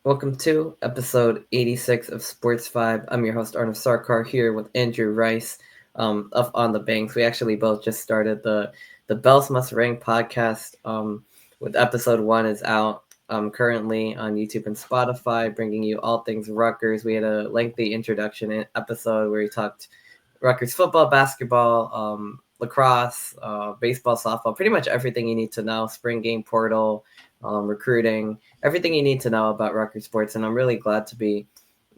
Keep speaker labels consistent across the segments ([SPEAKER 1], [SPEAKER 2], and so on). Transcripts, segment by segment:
[SPEAKER 1] Welcome to episode 86 of SportsVibe. I'm your host, Arnav Sarkar, here with Andrew Rice of On the Banks. We actually both just started the Bells Must Ring podcast with episode 1 is out currently on YouTube and Spotify, bringing you all things Rutgers. We had a lengthy introduction episode where we talked Rutgers football, basketball, lacrosse, baseball, softball, pretty much everything you need to know, spring game portal, recruiting, everything you need to know about Rutgers sports. And I'm really glad to be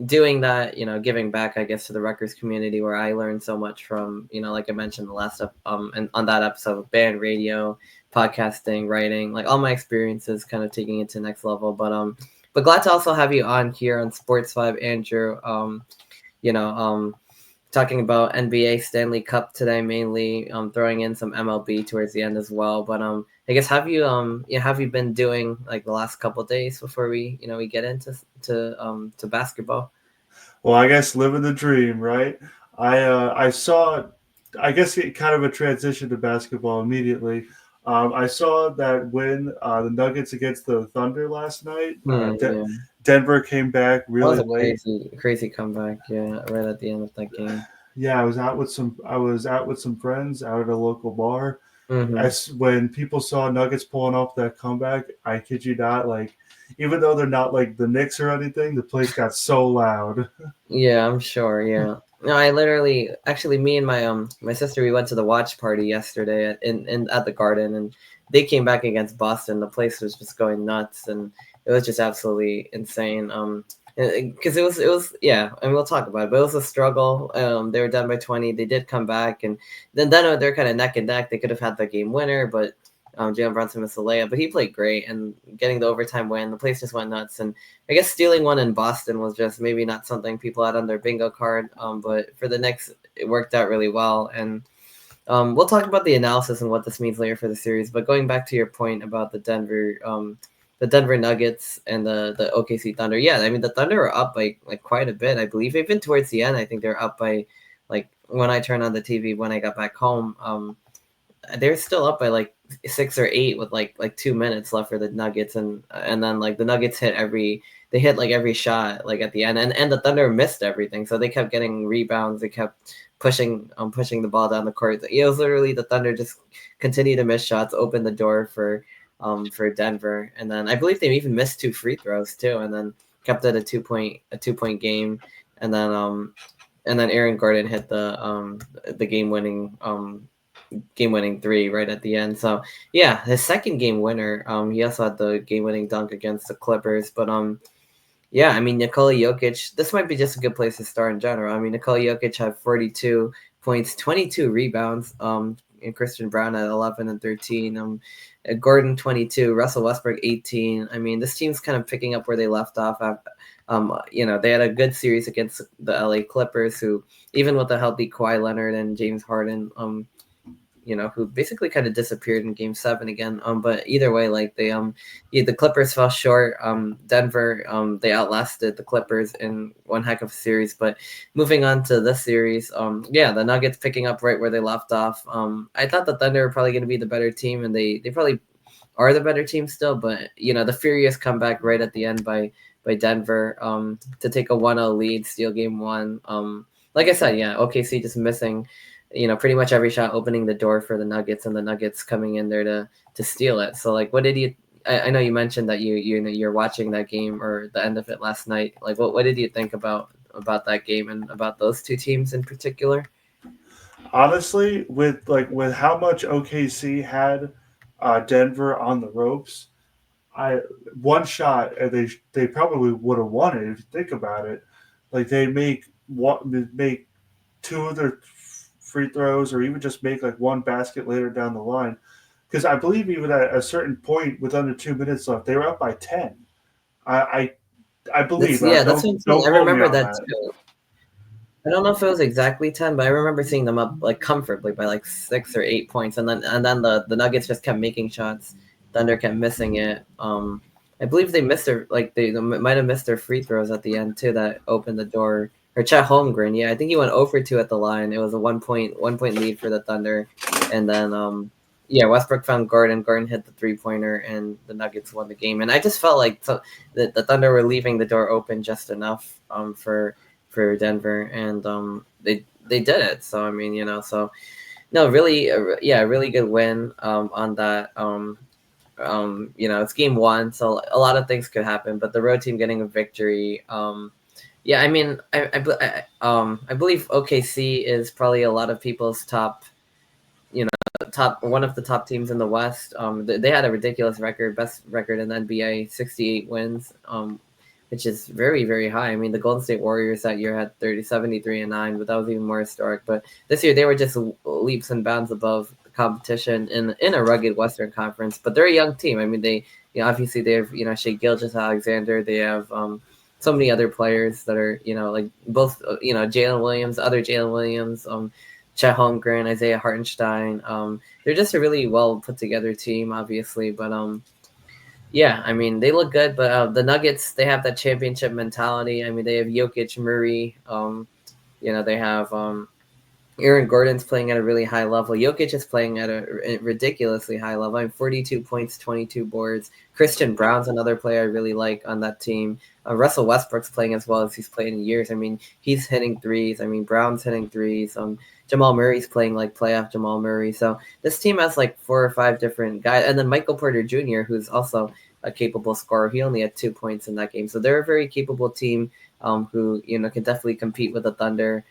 [SPEAKER 1] doing that, giving back, I guess, to the Rutgers community where I learned so much from, like I mentioned the last and on that episode of band, radio, podcasting, writing, like all my experiences kind of taking it to the next level. But glad to also have you on here on Sports Vibe, Andrew. You know, talking about NBA Stanley Cup today mainly, throwing in some MLB towards the end as well. But I guess have you been doing like the last couple of days before we get into to basketball?
[SPEAKER 2] Well, I guess living the dream, right? I saw, I guess it kind of a transition to basketball immediately. I saw that win the Nuggets against the Thunder last night.
[SPEAKER 1] Yeah,
[SPEAKER 2] Denver came back
[SPEAKER 1] that was
[SPEAKER 2] really
[SPEAKER 1] a
[SPEAKER 2] late.
[SPEAKER 1] crazy comeback. Yeah, right at the end of that game.
[SPEAKER 2] Yeah, I was out with some friends out at a local bar.
[SPEAKER 1] Mm-hmm.
[SPEAKER 2] As when people saw Nuggets pulling off that comeback, I kid you not, like even though they're not like the Knicks or anything, the place got so loud.
[SPEAKER 1] Yeah, I'm sure. Yeah. No, I literally actually me and my sister we went to the watch party yesterday in at the Garden, and they came back against Boston. The place was just going nuts, and it was just absolutely insane. Because it was yeah, and we'll talk about it, but it was a struggle. They were down by 20. They did come back, and then they're kind of neck and neck. They could have had the game winner, but Jalen Brunson missed the layup, but he played great and getting the overtime win. The place just went nuts, and I guess stealing one in Boston was just maybe not something people had on their bingo card. But for the Knicks, it worked out really well. And we'll talk about the analysis and what this means later for the series. But going back to your point about the Denver Nuggets and the OKC Thunder, yeah, I mean the Thunder are up by like quite a bit. I believe even towards the end, I think they're up by like when I turned on the TV when I got back home. They're still up by like 6 or 8 with like 2 minutes left for the Nuggets, and then like the Nuggets they hit like every shot like at the end, and the Thunder missed everything, so they kept getting rebounds, they kept pushing the ball down the court. It was literally the Thunder just continued to miss shots, open the door for Denver, and then I believe they even missed 2 free throws too, and then kept it a 2-point game, and then Aaron Gordon hit the game winning three right at the end. So yeah, his second game winner. He also had the game winning dunk against the Clippers. But yeah, I mean Nikola Jokic. This might be just a good place to start in general. I mean Nikola Jokic had 42 points, 22 rebounds. And Christian Brown at 11 and 13. Gordon 22, Russell Westbrook 18. I mean this team's kind of picking up where they left off. They had a good series against the LA Clippers, who even with the healthy Kawhi Leonard and James Harden, who basically kind of disappeared in Game 7 again. But either way, like the Clippers fell short. Denver, they outlasted the Clippers in one heck of a series. But moving on to this series, yeah, the Nuggets picking up right where they left off. I thought the Thunder were probably going to be the better team, and they probably are the better team still. But the furious comeback right at the end by Denver to take a 1-0 lead, steal Game 1. Like I said, yeah, OKC just missing pretty much every shot, opening the door for the Nuggets, and the Nuggets coming in there to steal it. So like, what did you? I know you mentioned that you're watching that game or the end of it last night. Like, what did you think about that game and about those two teams in particular?
[SPEAKER 2] Honestly, with how much OKC had Denver on the ropes, I one shot and they probably would have won it if you think about it. Like they make two of their free throws, or even just make like one basket later down the line. Because I believe even at a certain point, with under 2 minutes left, they were up by 10. I I, I
[SPEAKER 1] That's
[SPEAKER 2] believe.
[SPEAKER 1] yeah, that's
[SPEAKER 2] Don't
[SPEAKER 1] what I'm saying.
[SPEAKER 2] don't
[SPEAKER 1] I
[SPEAKER 2] quote me
[SPEAKER 1] remember
[SPEAKER 2] on
[SPEAKER 1] that
[SPEAKER 2] that.
[SPEAKER 1] too. I don't know if it was exactly 10, but I remember seeing them up like comfortably by like 6 or 8 points, and then the Nuggets just kept making shots. Thunder kept missing it. I believe they missed their like they might have missed their free throws at the end too that opened the door. Or Chet Holmgren, yeah, I think he went over 2 at the line. It was a one point lead for the Thunder, and then yeah, Westbrook found Gordon. Gordon hit the 3-pointer, and the Nuggets won the game. And I just felt like the Thunder were leaving the door open just enough for Denver, and they did it. So I mean, so no, really, yeah, really good win on that. It's game one, so a lot of things could happen, but the road team getting a victory. Yeah, I mean, I believe OKC is probably a lot of people's top one of the top teams in the West. They had a ridiculous record, best record in the NBA, 68 wins, which is very, very high. I mean, the Golden State Warriors that year had 73-9, but that was even more historic. But this year they were just leaps and bounds above the competition in a rugged Western Conference. But they're a young team. I mean, they obviously they have Shea Gilgeous-Alexander. They have so many other players that are like both Jalen Williams, other Jalen Williams. Chet Holmgren, Isaiah Hartenstein. They're just a really well put together team, obviously. But yeah, I mean, they look good. But the Nuggets, they have that championship mentality. I mean, they have Jokic, Murray. They have Aaron Gordon's playing at a really high level. Jokic is playing at a ridiculously high level. I mean, 42 points, 22 boards. Christian Brown's another player I really like on that team. Russell Westbrook's playing as well as he's played in years. I mean, he's hitting threes. I mean, Brown's hitting threes. Jamal Murray's playing like playoff Jamal Murray. So this team has like 4 or 5 different guys. And then Michael Porter Jr., who's also a capable scorer. He only had 2 points in that game. So they're a very capable team who, can definitely compete with the Thunder.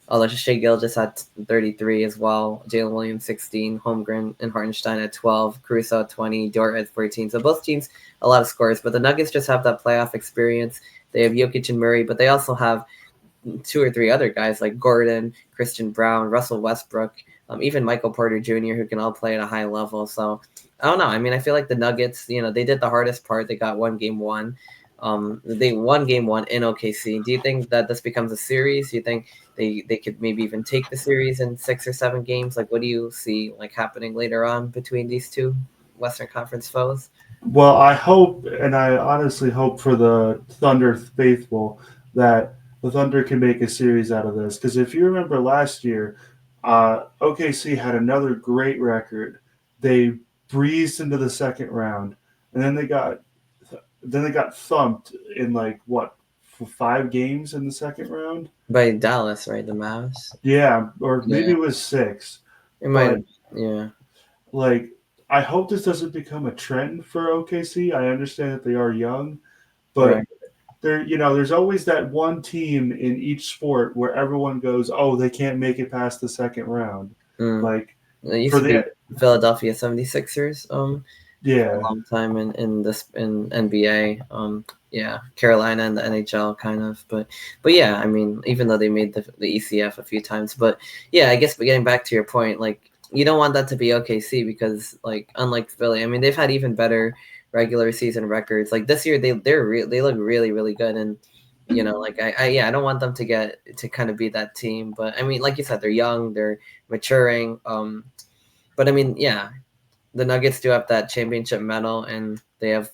[SPEAKER 1] Although Shea Gilgeous had 33 as well. Jalen Williams 16, Holmgren and Hartenstein at 12, Caruso at 20, Dort at 14. So both teams, a lot of scores. But the Nuggets just have that playoff experience. They have Jokic and Murray, but they also have 2 or 3 other guys like Gordon, Christian Brown, Russell Westbrook, even Michael Porter Jr., who can all play at a high level. So I don't know. I mean, I feel like the Nuggets, they did the hardest part. They got game one. They won game one in OKC. Do you think that this becomes a series? Do you think they could maybe even take the series in 6 or 7 games? Like, what do you see happening later on between these two Western Conference foes?
[SPEAKER 2] Well, I hope, and I honestly hope for the Thunder faithful that the Thunder can make a series out of this. Because if you remember last year, OKC had another great record. They breezed into the second round, and then they got thumped in 5 games in the second round
[SPEAKER 1] By Dallas, right? The Mavs.
[SPEAKER 2] Yeah, or maybe it was 6.
[SPEAKER 1] It might have. Yeah.
[SPEAKER 2] I hope this doesn't become a trend for OKC. I understand that they are young, but
[SPEAKER 1] Right.
[SPEAKER 2] there's always that one team in each sport where everyone goes, "Oh, they can't make it past the second round."
[SPEAKER 1] It used
[SPEAKER 2] for
[SPEAKER 1] to
[SPEAKER 2] the
[SPEAKER 1] be Philadelphia 76ers.
[SPEAKER 2] yeah,
[SPEAKER 1] A long time in NBA. Yeah, Carolina and the NHL kind of, but yeah, I mean, even though they made the ECF a few times, but yeah, I guess. But getting back to your point, you don't want that to be OKC because unlike Philly, I mean, they've had even better regular season records. This year, they look really, really good, and I don't want them to kind of be that team. But I mean, like you said, they're young, they're maturing. But I mean, yeah, the Nuggets do have that championship medal, and they have,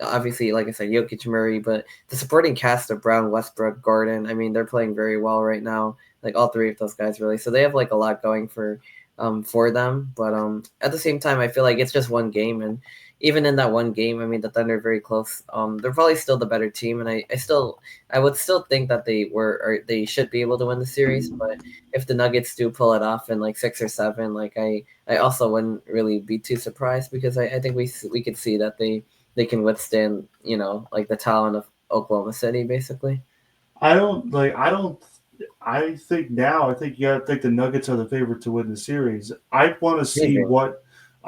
[SPEAKER 1] obviously, like I said, Jokic, Murray, but the supporting cast of Brown, Westbrook, Gordon, I mean, they're playing very well right now. All 3 of those guys, really. So they have a lot going for them. But at the same time, I feel like it's just one game, and even in that one game, I mean, the Thunder are very close. They're probably still the better team, and I would still think that they should be able to win the series. But if the Nuggets do pull it off in 6 or 7, I also wouldn't really be too surprised because I think we could see that they can withstand the talent of Oklahoma City, basically.
[SPEAKER 2] I think you gotta think the Nuggets are the favorite to win the series. I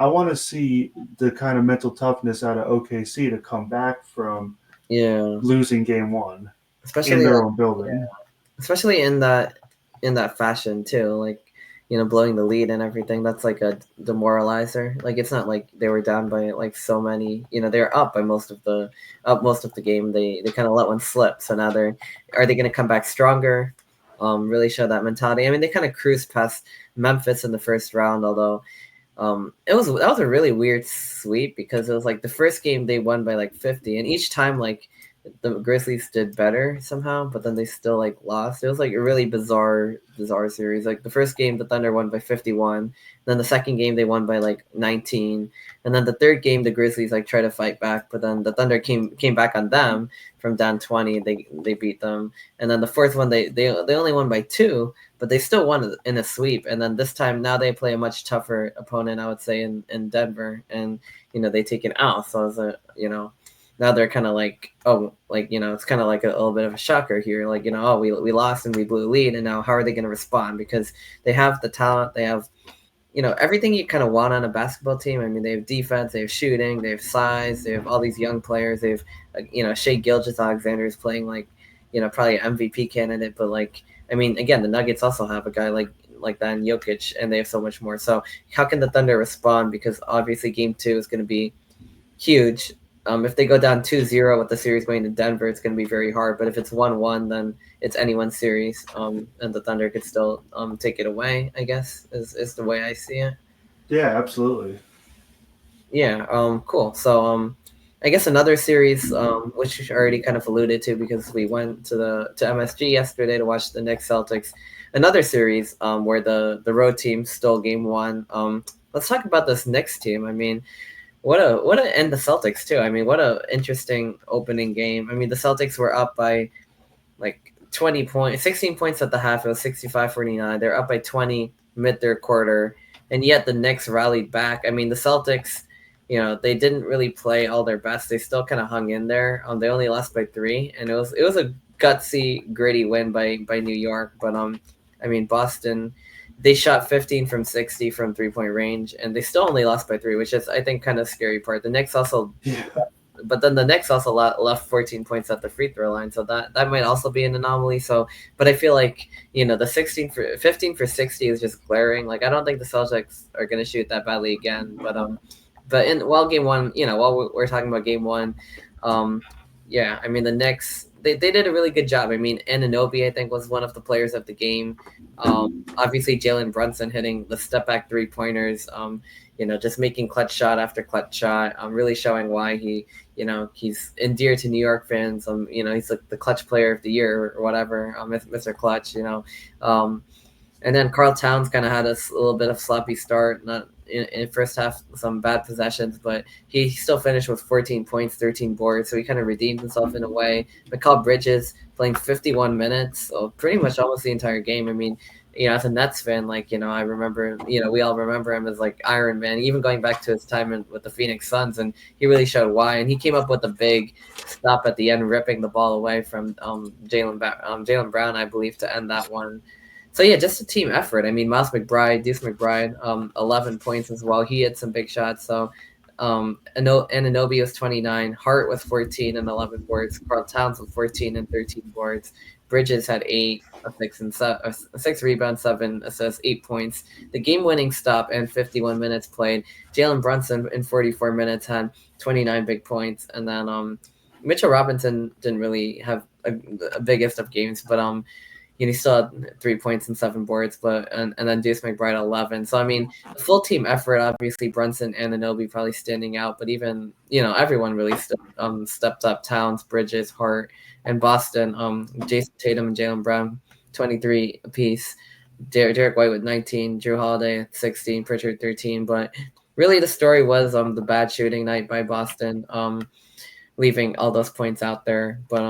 [SPEAKER 2] want to see the kind of mental toughness out of OKC to come back from losing game one,
[SPEAKER 1] especially
[SPEAKER 2] in their own building.
[SPEAKER 1] Yeah. Especially in that fashion too, blowing the lead and everything. That's a demoralizer. It's not like they were down by so many. They're up by most of the game. They kind of let one slip. So now are they going to come back stronger? Really show that mentality. I mean, they kind of cruised past Memphis in the first round, although that was a really weird sweep because it was the first game they won by 50, and each time the Grizzlies did better somehow, but then they still like lost. It was like a really bizarre series. Like the first game, the Thunder won by 51. Then the second game, they won by like 19. And then the third game, the Grizzlies like tried to fight back, but then the Thunder came back on them from down 20. They beat them. And then the fourth one, they only won by 2, but they still won in a sweep. And then this time, now they play a much tougher opponent, I would say, in Denver, and they take it out. So it's now they're kind of like, oh, like, it's kind of like a little bit of a shocker here. Like, oh, we lost and we blew a lead, and now how are they going to respond? Because they have the talent, they have, everything you kind of want on a basketball team. I mean, they have defense, they have shooting, they have size, they have all these young players. They have, Shea Gilgeous-Alexander is playing like, probably an MVP candidate. But like, I mean, again, the Nuggets also have a guy like that in Jokic, and they have so much more. So how can the Thunder respond? Because obviously Game 2 is going to be huge. If they go down 2-0 with the series going to Denver, it's going to be very hard. But if it's 1-1, then it's anyone's series, and the Thunder could still take it away, I guess, is the way I see it.
[SPEAKER 2] Yeah, absolutely.
[SPEAKER 1] Yeah, cool. So I guess another series, which I already kind of alluded to because we went to MSG yesterday to watch the Knicks Celtics. Another series where the road team stole Game 1. Let's talk about this Knicks team. I mean, and the Celtics too. I mean, what a interesting opening game. I mean, the Celtics were up by like 20 points, 16 points at the half. It was 65-49. They're up by 20 mid third quarter, and yet the Knicks rallied back. I mean, the Celtics, they didn't really play all their best. They still kind of hung in there. They only lost by 3, and it was a gutsy, gritty win by New York. But I mean, Boston, they shot 15 from 60 from 3-point range, and they still only lost by 3, which is, I think, kind of scary part. The Knicks also, but then the Knicks also left 14 points at the free throw line, so that might also be an anomaly. So, but I feel like the 15 for 60 is just glaring. Like, I don't think the Celtics are going to shoot that badly again. But Game 1, while we're talking about Game 1, yeah, I mean the Knicks. They did a really good job. I mean, Anunoby, I think, was one of the players of the game. Obviously, Jalen Brunson hitting the step-back three-pointers, just making clutch shot after clutch shot, really showing why he's endeared to New York fans. He's like the clutch player of the year or whatever, Mr. Clutch, And then Karl Towns kind of had a little bit of sloppy start, not in first half, some bad possessions, but he still finished with 14 points, 13 boards, so he kind of redeemed himself in a way. Mikal Bridges playing 51 minutes, so pretty much almost the entire game. I mean, as a Nets fan, I remember, we all remember him as like Iron Man, even going back to his time with the Phoenix Suns, and he really showed why. And he came up with a big stop at the end, ripping the ball away from Jaylen Brown, I believe, to end that one. So yeah, just a team effort. I mean, Deuce McBride, 11 points as well. He had some big shots. So, Anunoby was 29, Hart was 14 and 11 boards, Karl Towns with 14 and 13 boards. Bridges had 8, 6 rebounds, 7 assists, 8 points. The game-winning stop and 51 minutes played. Jalen Brunson in 44 minutes had 29 big points, and then Mitchell Robinson didn't really have a biggest of games, but he still had 3 points and 7 boards, and then Deuce McBride 11. So I mean, the full team effort. Obviously, Brunson and Anunoby probably standing out, but even everyone really stepped up. Towns, Bridges, Hart, and Boston. Jason Tatum and Jaylen Brown, 23 apiece. Derek White with 19, Drew Holiday at 16, Pritchard 13. But really, the story was the bad shooting night by Boston. Leaving all those points out there, but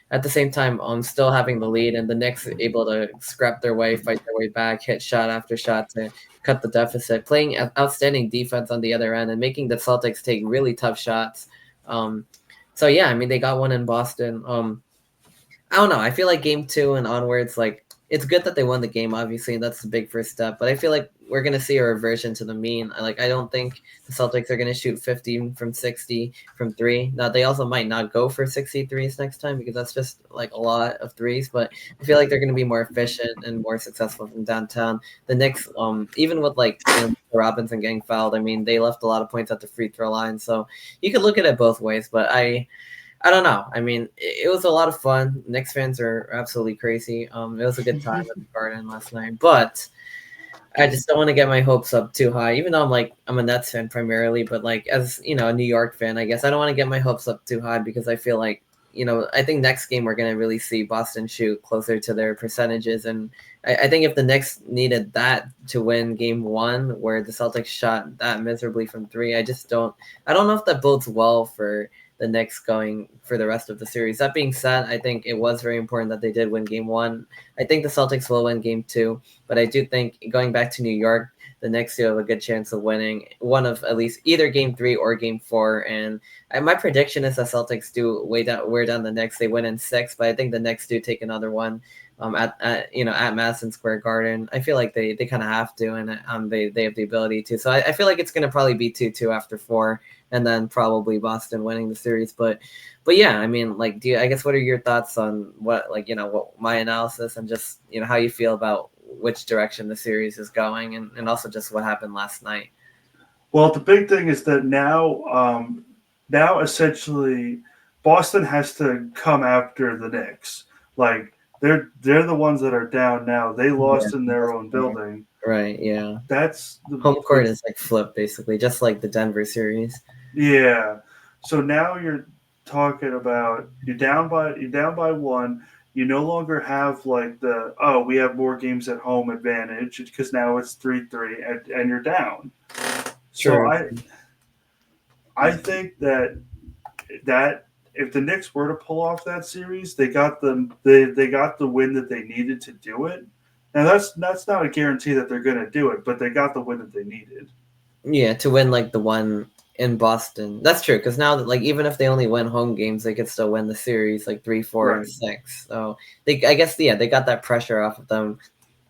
[SPEAKER 1] at the same time, still having the lead, and the Knicks able to scrap their way, fight their way back, hit shot after shot to cut the deficit, playing outstanding defense on the other end, and making the Celtics take really tough shots. So yeah, I mean, they got one in Boston. I don't know. I feel like Game 2 and onwards, like, it's good that they won the game, obviously, and that's the big first step. But I feel like we're going to see a reversion to the mean. I don't think the Celtics are going to shoot 15 from 60 from 3. Now, they also might not go for 63s next time because that's just, like, a lot of threes. But I feel like they're going to be more efficient and more successful from downtown. The Knicks, even with, Robinson getting fouled, I mean, they left a lot of points at the free throw line. So you could look at it both ways. But I don't know. I mean, it was a lot of fun. Knicks fans are absolutely crazy. It was a good time at the Garden last night, but I just don't want to get my hopes up too high. Even though I'm a Nets fan primarily, but as a New York fan, I guess I don't want to get my hopes up too high because I feel like I think next game we're going to really see Boston shoot closer to their percentages. And I think if the Knicks needed that to win game one, where the Celtics shot that miserably from three, I don't know if that bodes well for the Knicks going for the rest of the series. That being said, I think it was very important that they did win game one. I think the Celtics will win game two, but I do think going back to New York, the Knicks do have a good chance of winning one of at least either game three or game four. And my prediction is the Celtics do wear down the Knicks. They win in six, but I think the Knicks do take another one at Madison Square Garden. I feel like they kind of have to, and they have the ability to. So I feel like it's going to probably be 2-2 after four, and then probably Boston winning the series. But yeah, I mean, like, I guess what are your thoughts on what my analysis and just how you feel about which direction the series is going, and also just what happened last night?
[SPEAKER 2] Well, the big thing is that now essentially Boston has to come after the Knicks. Like they're the ones that are down now. They lost in their own building.
[SPEAKER 1] Right, yeah.
[SPEAKER 2] That's the
[SPEAKER 1] home court is like flipped basically, just like the Denver series.
[SPEAKER 2] Yeah. So now you're talking about you're down by one. You no longer have like we have more games at home advantage because now it's 3-3 and you're down.
[SPEAKER 1] Sure.
[SPEAKER 2] So I think that if the Knicks were to pull off that series, they got the win that they needed to do it. Now that's not a guarantee that they're going to do it, but they got the win that they needed.
[SPEAKER 1] Yeah, to win like the one in Boston. That's true, because now that, like, even if they only win home games, they could still win the series like 3, 4, and 6. So they got that pressure off of them.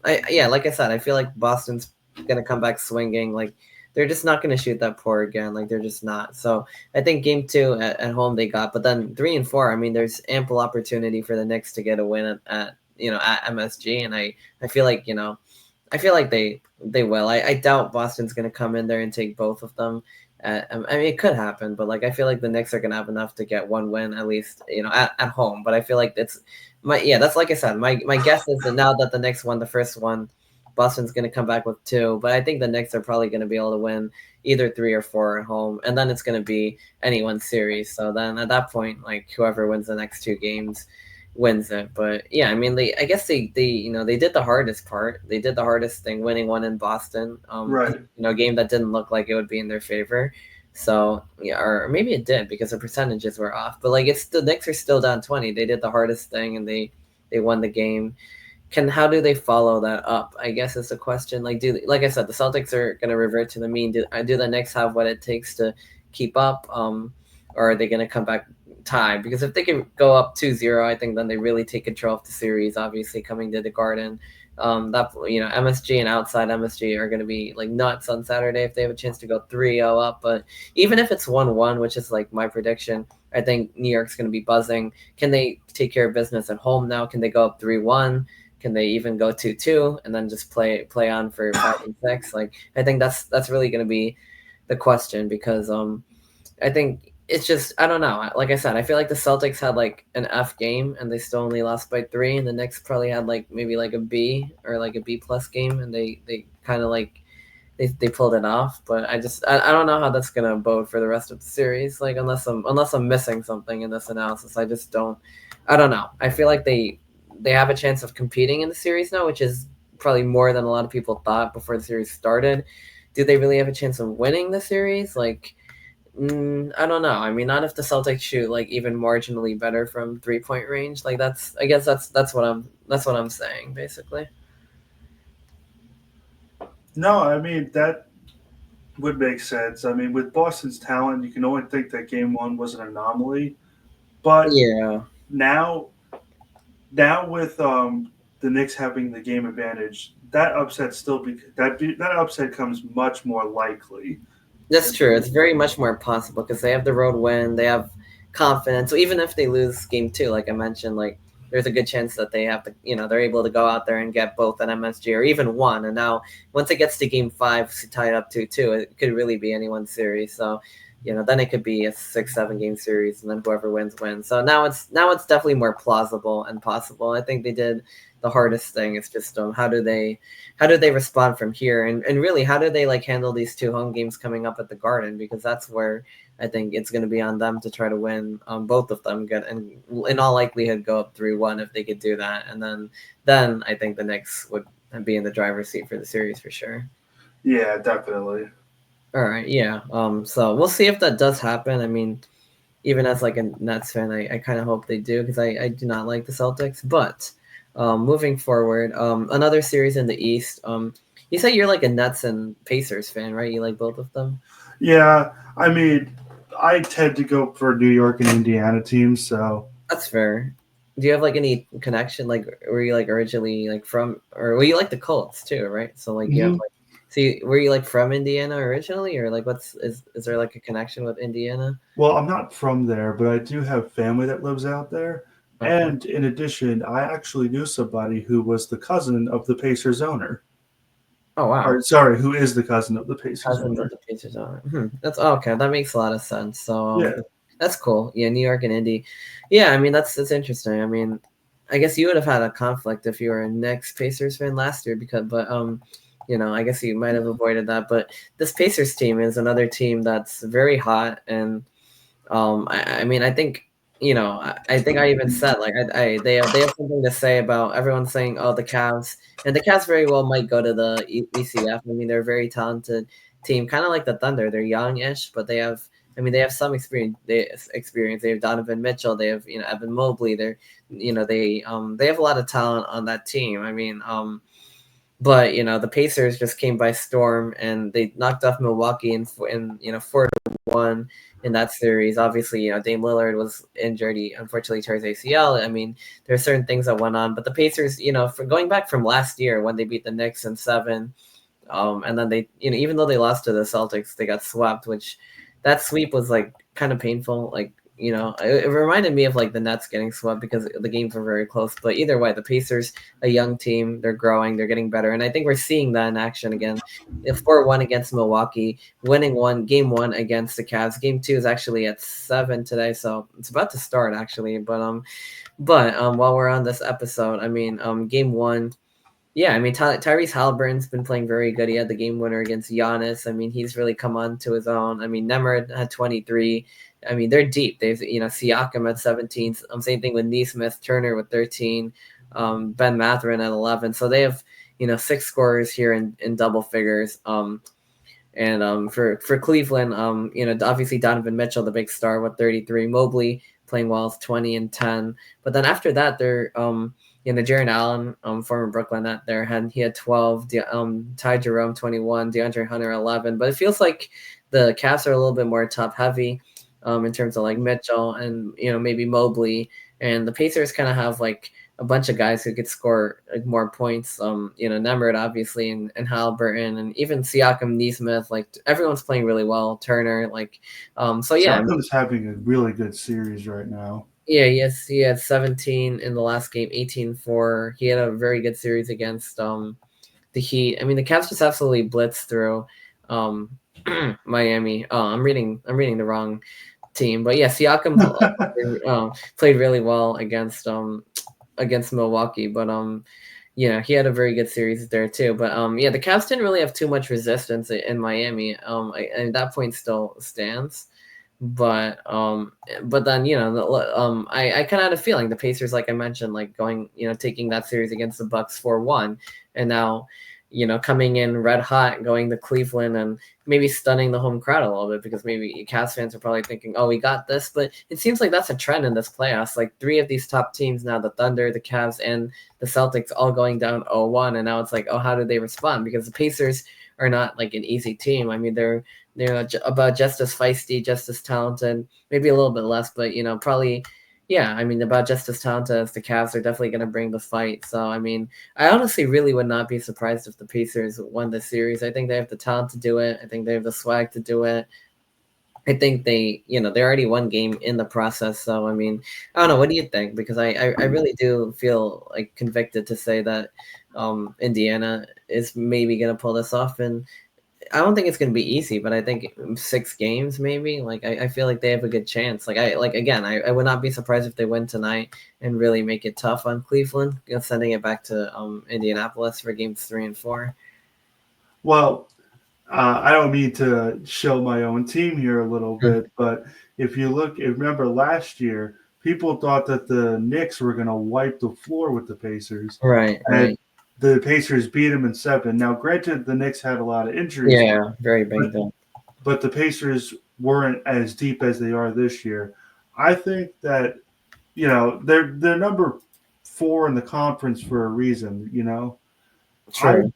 [SPEAKER 1] Like I said, I feel like Boston's gonna come back swinging. Like they're just not gonna shoot that poor again. Like they're just not. So I think game 2 at home they got, but then 3 and 4. I mean, there's ample opportunity for the Knicks to get a win at MSG, and I feel like they will. I doubt Boston's gonna come in there and take both of them. I mean, it could happen, but like I feel like the Knicks are gonna have enough to get one win at least, at home. But I feel like that's like I said. My guess is that now that the Knicks won the first one, Boston's gonna come back with 2. But I think the Knicks are probably gonna be able to win either 3 or 4 at home, and then it's gonna be anyone's series. So then at that point, like whoever wins the next 2 games wins it. But yeah, I mean, I guess they did the hardest part. They did the hardest thing, winning one in Boston.
[SPEAKER 2] Right.
[SPEAKER 1] A game that didn't look like it would be in their favor. So yeah, or maybe it did because the percentages were off. But like the Knicks are still down 20. They did the hardest thing and they won the game. How do they follow that up? I guess is the question. Like I said, the Celtics are going to revert to the mean. Do the Knicks have what it takes to keep up? Or are they going to come back tie? Because if they can go up 2-0, I think then they really take control of the series. Obviously, coming to the Garden, MSG and outside MSG are going to be like nuts on Saturday if they have a chance to go 3-0 up. But even if it's 1-1, which is like my prediction, I think New York's going to be buzzing. Can they take care of business at home now? Can they go up 3-1? Can they even go 2-2 and then just play on for 5 and 6? Like I think that's really going to be the question, because I think it's just, I don't know. Like I said, I feel like the Celtics had like an F game and they still only lost by 3, and the Knicks probably had like maybe like a B or like a B plus game, and they kind of like they pulled it off. But I don't know how that's gonna bode for the rest of the series. Like unless I'm missing something in this analysis, I don't know. I feel like they have a chance of competing in the series now, which is probably more than a lot of people thought before the series started. Do they really have a chance of winning the series? Like, I don't know. I mean, not if the Celtics shoot like even marginally better from 3-point range. Like that's what I'm saying basically.
[SPEAKER 2] No, I mean that would make sense. I mean, with Boston's talent, you can only think that game 1 was an anomaly. But
[SPEAKER 1] yeah,
[SPEAKER 2] now with the Knicks having the game advantage, that upset that upset comes much more likely.
[SPEAKER 1] that's true. It's very much more possible because they have the road win. They have confidence. So even if they lose game 2, like I mentioned, like there's a good chance that they have to, they're able to go out there and get both an MSG or even one. And now once it gets to game 5, tied up 2-2, it could really be anyone's series. So, then it could be a 6-7 game series, and then whoever wins. So now it's definitely more plausible and possible. I think they did the hardest thing. It's just how do they respond from here, and really how do they like handle these 2 home games coming up at the Garden, because that's where I think it's going to be on them to try to win both of them, get and in all likelihood go up 3-1 if they could do that, and then I think the Knicks would be in the driver's seat for the series for sure.
[SPEAKER 2] Yeah, definitely.
[SPEAKER 1] All right, yeah. So we'll see if that does happen. I mean, even as like a Nets fan, I kind of hope they do because I do not like the Celtics. But moving forward, another series in the East. You say you're like a Nets and Pacers fan, right? You like both of them.
[SPEAKER 2] Yeah, I mean, I tend to go for New York and Indiana teams, so
[SPEAKER 1] That's fair. Do you have like any connection? Like, were you like originally like from, or were you like the Colts too, right? So like, yeah,
[SPEAKER 2] mhm.
[SPEAKER 1] like, see, were you like from Indiana originally, or like, is there like a connection with Indiana?
[SPEAKER 2] Well, I'm not from there, but I do have family that lives out there.
[SPEAKER 1] Okay.
[SPEAKER 2] And in addition, I actually knew somebody who was the cousin of the Pacers owner.
[SPEAKER 1] Oh
[SPEAKER 2] Or
[SPEAKER 1] wow.
[SPEAKER 2] sorry, who is the cousin of the Pacers
[SPEAKER 1] Cousins of
[SPEAKER 2] owner?
[SPEAKER 1] the Pacers are. That's okay. That makes a lot of sense. So
[SPEAKER 2] Yeah.
[SPEAKER 1] that's cool. Yeah, New York and Indy. Yeah, I mean that's interesting. I mean, I guess you would have had a conflict if you were a Knicks Pacers fan last year I guess you might have avoided that. But this Pacers team is another team that's very hot, and I mean, I think I think I even said like they have something to say about everyone saying oh the Cavs and the Cavs very well might go to the ECF. I mean, they're a very talented team, kind of like the Thunder. They're young-ish, but they have some experience. They have Donovan Mitchell. They have Evan Mobley. They have a lot of talent on that team. I mean, but the Pacers just came by storm and they knocked off Milwaukee in 4-1 in that series. Obviously, Dame Lillard was injured. He unfortunately tore his ACL. I mean, there are certain things that went on, but the Pacers, for going back from last year when they beat the Knicks in 7, and then they, even though they lost to the Celtics, they got swept, which that sweep was like kind of painful. Like, it reminded me of like the Nets getting swept because the games were very close. But either way, the Pacers, a young team, they're growing, they're getting better, and I think we're seeing that in action again. If 4-1 against Milwaukee, winning game 1 against the Cavs. Game 2 is actually at 7 today, so it's about to start actually. But while we're on this episode, I mean, game 1. Yeah, I mean Tyrese Halliburton's been playing very good. He had the game winner against Giannis. I mean, he's really come on to his own. I mean, Nemeth had 23. I mean, they're deep. They've Siakam at 17. Same thing with Neesmith, Turner with 13, Ben Mathurin at 11. So they have 6 scorers here in double figures. And for Cleveland, obviously Donovan Mitchell, the big star, with 33. Mobley playing well, 20 and 10. But then after that, they're Jaren Allen, former Brooklyn net there, he had 12. Ty Jerome 21, DeAndre Hunter 11. But it feels like the Cavs are a little bit more top heavy, in terms of like Mitchell and maybe Mobley, and the Pacers kind of have like a bunch of guys who could score like more points. Nemeth obviously and Halliburton and even Siakam, Neesmith, like everyone's playing really well. Turner, like, so yeah, I mean,
[SPEAKER 2] Siakam's having a really good series right now.
[SPEAKER 1] yeah, yes, he had 17 in the last game, 18-4. He had a very good series against the Heat. I mean, the Cavs just absolutely blitzed through um Miami. Oh, I'm reading the wrong team, but yeah, Siakam played really well against Milwaukee, but he had a very good series there too. But yeah, the Cavs didn't really have too much resistance in Miami. And that point still stands. But then I kind of had a feeling the Pacers, like I mentioned, like going taking that series against the Bucks 4-1, and now coming in red hot, going to Cleveland and maybe stunning the home crowd a little bit, because maybe Cavs fans are probably thinking, oh, we got this. But it seems like that's a trend in this playoffs. Like 3 of these top teams now, the Thunder, the Cavs, and the Celtics, all going down 0-1, and now it's like, oh, how do they respond? Because the Pacers are not like an easy team. I mean, they're about just as feisty, just as talented, maybe a little bit less, but probably, yeah. I mean, about just as talented as the Cavs are definitely going to bring the fight. So I mean, I honestly really would not be surprised if the Pacers won the series. I think they have the talent to do it. I think they have the swag to do it. I think they already won game in the process. So I mean, I don't know. What do you think? Because I really do feel like convicted to say that Indiana is maybe going to pull this off, and I don't think it's going to be easy, but I think 6 games maybe. Like I feel like they have a good chance. I would not be surprised if they win tonight and really make it tough on Cleveland, sending it back to Indianapolis for games 3 and 4.
[SPEAKER 2] Well, I don't mean to show my own team here a little bit, but if you remember last year, people thought that the Knicks were going to wipe the floor with the Pacers,
[SPEAKER 1] Right,
[SPEAKER 2] and
[SPEAKER 1] right.
[SPEAKER 2] the Pacers beat them in 7. Now, granted, the Knicks had a lot of injuries,
[SPEAKER 1] Yeah, very
[SPEAKER 2] but
[SPEAKER 1] banged up.
[SPEAKER 2] but the Pacers weren't as deep as they are this year. I think that they're number 4 in the conference for a reason. I
[SPEAKER 1] True.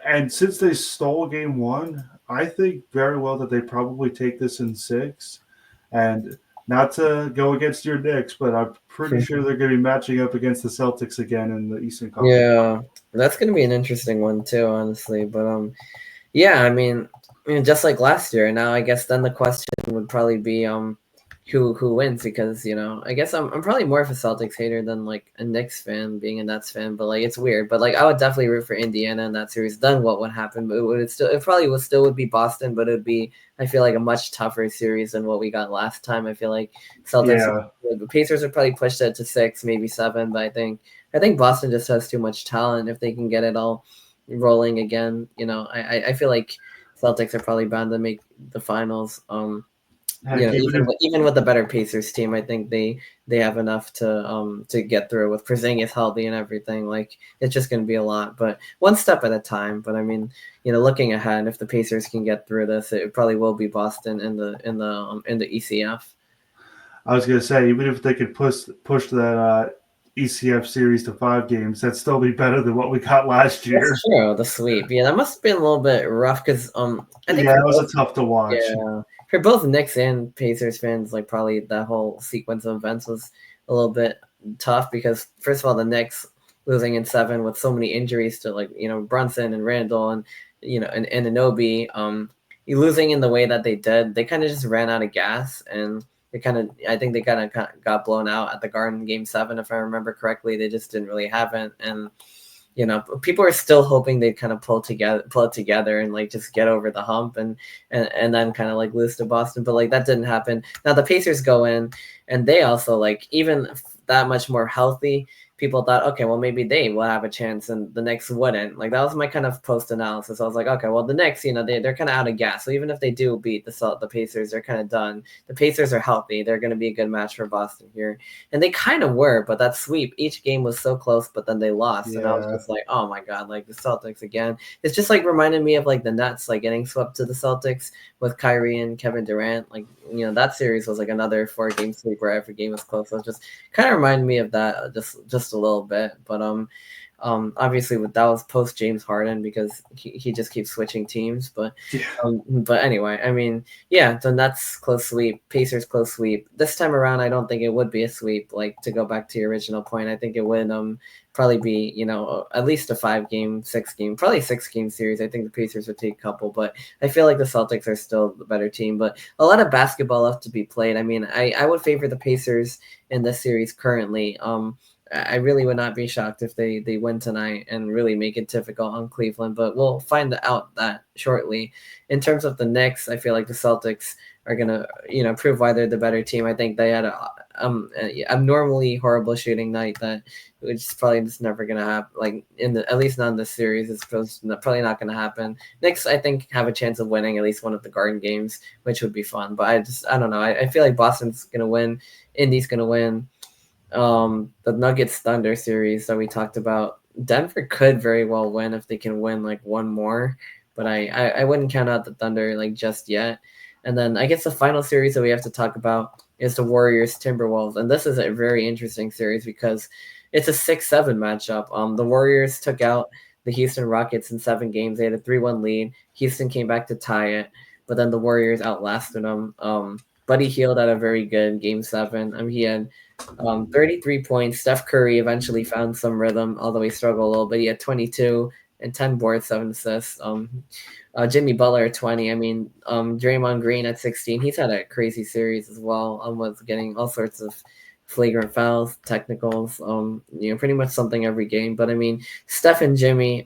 [SPEAKER 2] and since they stole game 1, I think very well that they probably take this in 6. And not to go against your Knicks, but I'm pretty sure they're going to be matching up against the Celtics again in the Eastern Conference.
[SPEAKER 1] Yeah, that's gonna be an interesting one too, honestly. But yeah, I mean, just like last year. Now, I guess then the question would probably be who wins, because I guess I'm probably more of a Celtics hater than like a Knicks fan, being a Nets fan. But like it's weird. But like I would definitely root for Indiana in that series. Then what would happen? But it probably would be Boston, but it would be, I feel like, a much tougher series than what we got last time. I feel like Celtics,
[SPEAKER 2] Yeah,
[SPEAKER 1] the Pacers would probably push it to 6, maybe 7. But I think Boston just has too much talent. If they can get it all rolling again, I feel like Celtics are probably bound to make the finals.
[SPEAKER 2] heck, even if
[SPEAKER 1] Even with the better Pacers team, I think they have enough to get through with Porzingis healthy and everything. Like it's just going to be a lot, but one step at a time. But I mean, looking ahead, if the Pacers can get through this, it probably will be Boston in the ECF.
[SPEAKER 2] I was going to say, even if they could push that ECF series to 5 games, that'd still be better than what we got last
[SPEAKER 1] That's
[SPEAKER 2] year.
[SPEAKER 1] true. The sweep, yeah, that must have been a little bit rough because I think
[SPEAKER 2] Yeah,
[SPEAKER 1] for
[SPEAKER 2] it was
[SPEAKER 1] both.
[SPEAKER 2] a tough to watch.
[SPEAKER 1] Yeah, for both Knicks and Pacers fans, like probably that whole sequence of events was a little bit tough because first of all, the Knicks losing in 7 with so many injuries to like Brunson and Randall and and Anunoby, you losing in the way that they did, they kind of just ran out of gas and I think they kind of got blown out at the Garden Game 7 if I remember correctly. They just didn't really have it and people are still hoping they kind of pull it together and like just get over the hump and then kind of like lose to Boston. But like that didn't happen. Now the Pacers go in and they also like even that much more healthy. People thought, okay, well maybe they will have a chance and the Knicks wouldn't. Like that was my kind of post analysis. I was like, okay, well the Knicks, they're kind of out of gas. So even if they do beat the Pacers, they're kind of done. The Pacers are healthy. They're going to be a good match for Boston here. And they kind of were, but that sweep, each game was so close, but then they lost. And I was
[SPEAKER 2] Yeah.
[SPEAKER 1] just like, oh my God, like the Celtics again. It's just like reminded me of like the Nets, like getting swept to the Celtics with Kyrie and Kevin Durant. Like, that series was like another 4-game sweep where every game was close. So it just kind of reminded me of that just a little bit. But obviously with that was post James Harden because he just keeps switching teams.
[SPEAKER 2] Yeah.
[SPEAKER 1] But anyway, I mean, yeah, the Nets close sweep, Pacers close sweep. This time around, I don't think it would be a sweep. Like to go back to your original point, I think it would probably be at least a 5-game, 6-game, probably 6-game series. I think the Pacers would take a couple, but I feel like the Celtics are still the better team. But a lot of basketball left to be played. I mean, I would favor the Pacers in this series currently. I really would not be shocked if they win tonight and really make it difficult on Cleveland, but we'll find out that shortly. In terms of the Knicks, I feel like the Celtics are gonna prove why they're the better team. I think they had a abnormally horrible shooting night that which is probably just never gonna happen. Like at least not in this series, it's probably not gonna happen. Knicks, I think, have a chance of winning at least one of the Garden games, which would be fun. But I don't know. I feel like Boston's gonna win, Indy's gonna win. The Nuggets Thunder series that we talked about, Denver could very well win if they can win like one more, but I wouldn't count out the Thunder like just yet. And then I guess the final series that we have to talk about is the Warriors Timberwolves, and this is a very interesting series because it's a 6-7 matchup. The Warriors took out the Houston Rockets in 7 games. They had a 3-1 lead. Houston came back to tie it, but then the Warriors outlasted them. Buddy Hield had a very good game 7. He had 33 points. Steph Curry eventually found some rhythm, although he struggled a little bit. He had 22 and 10 boards, 7 assists. Jimmy Butler at 20. Draymond Green at 16. He's had a crazy series as well. Was getting all sorts of flagrant fouls, technicals. Pretty much something every game. But Steph and Jimmy.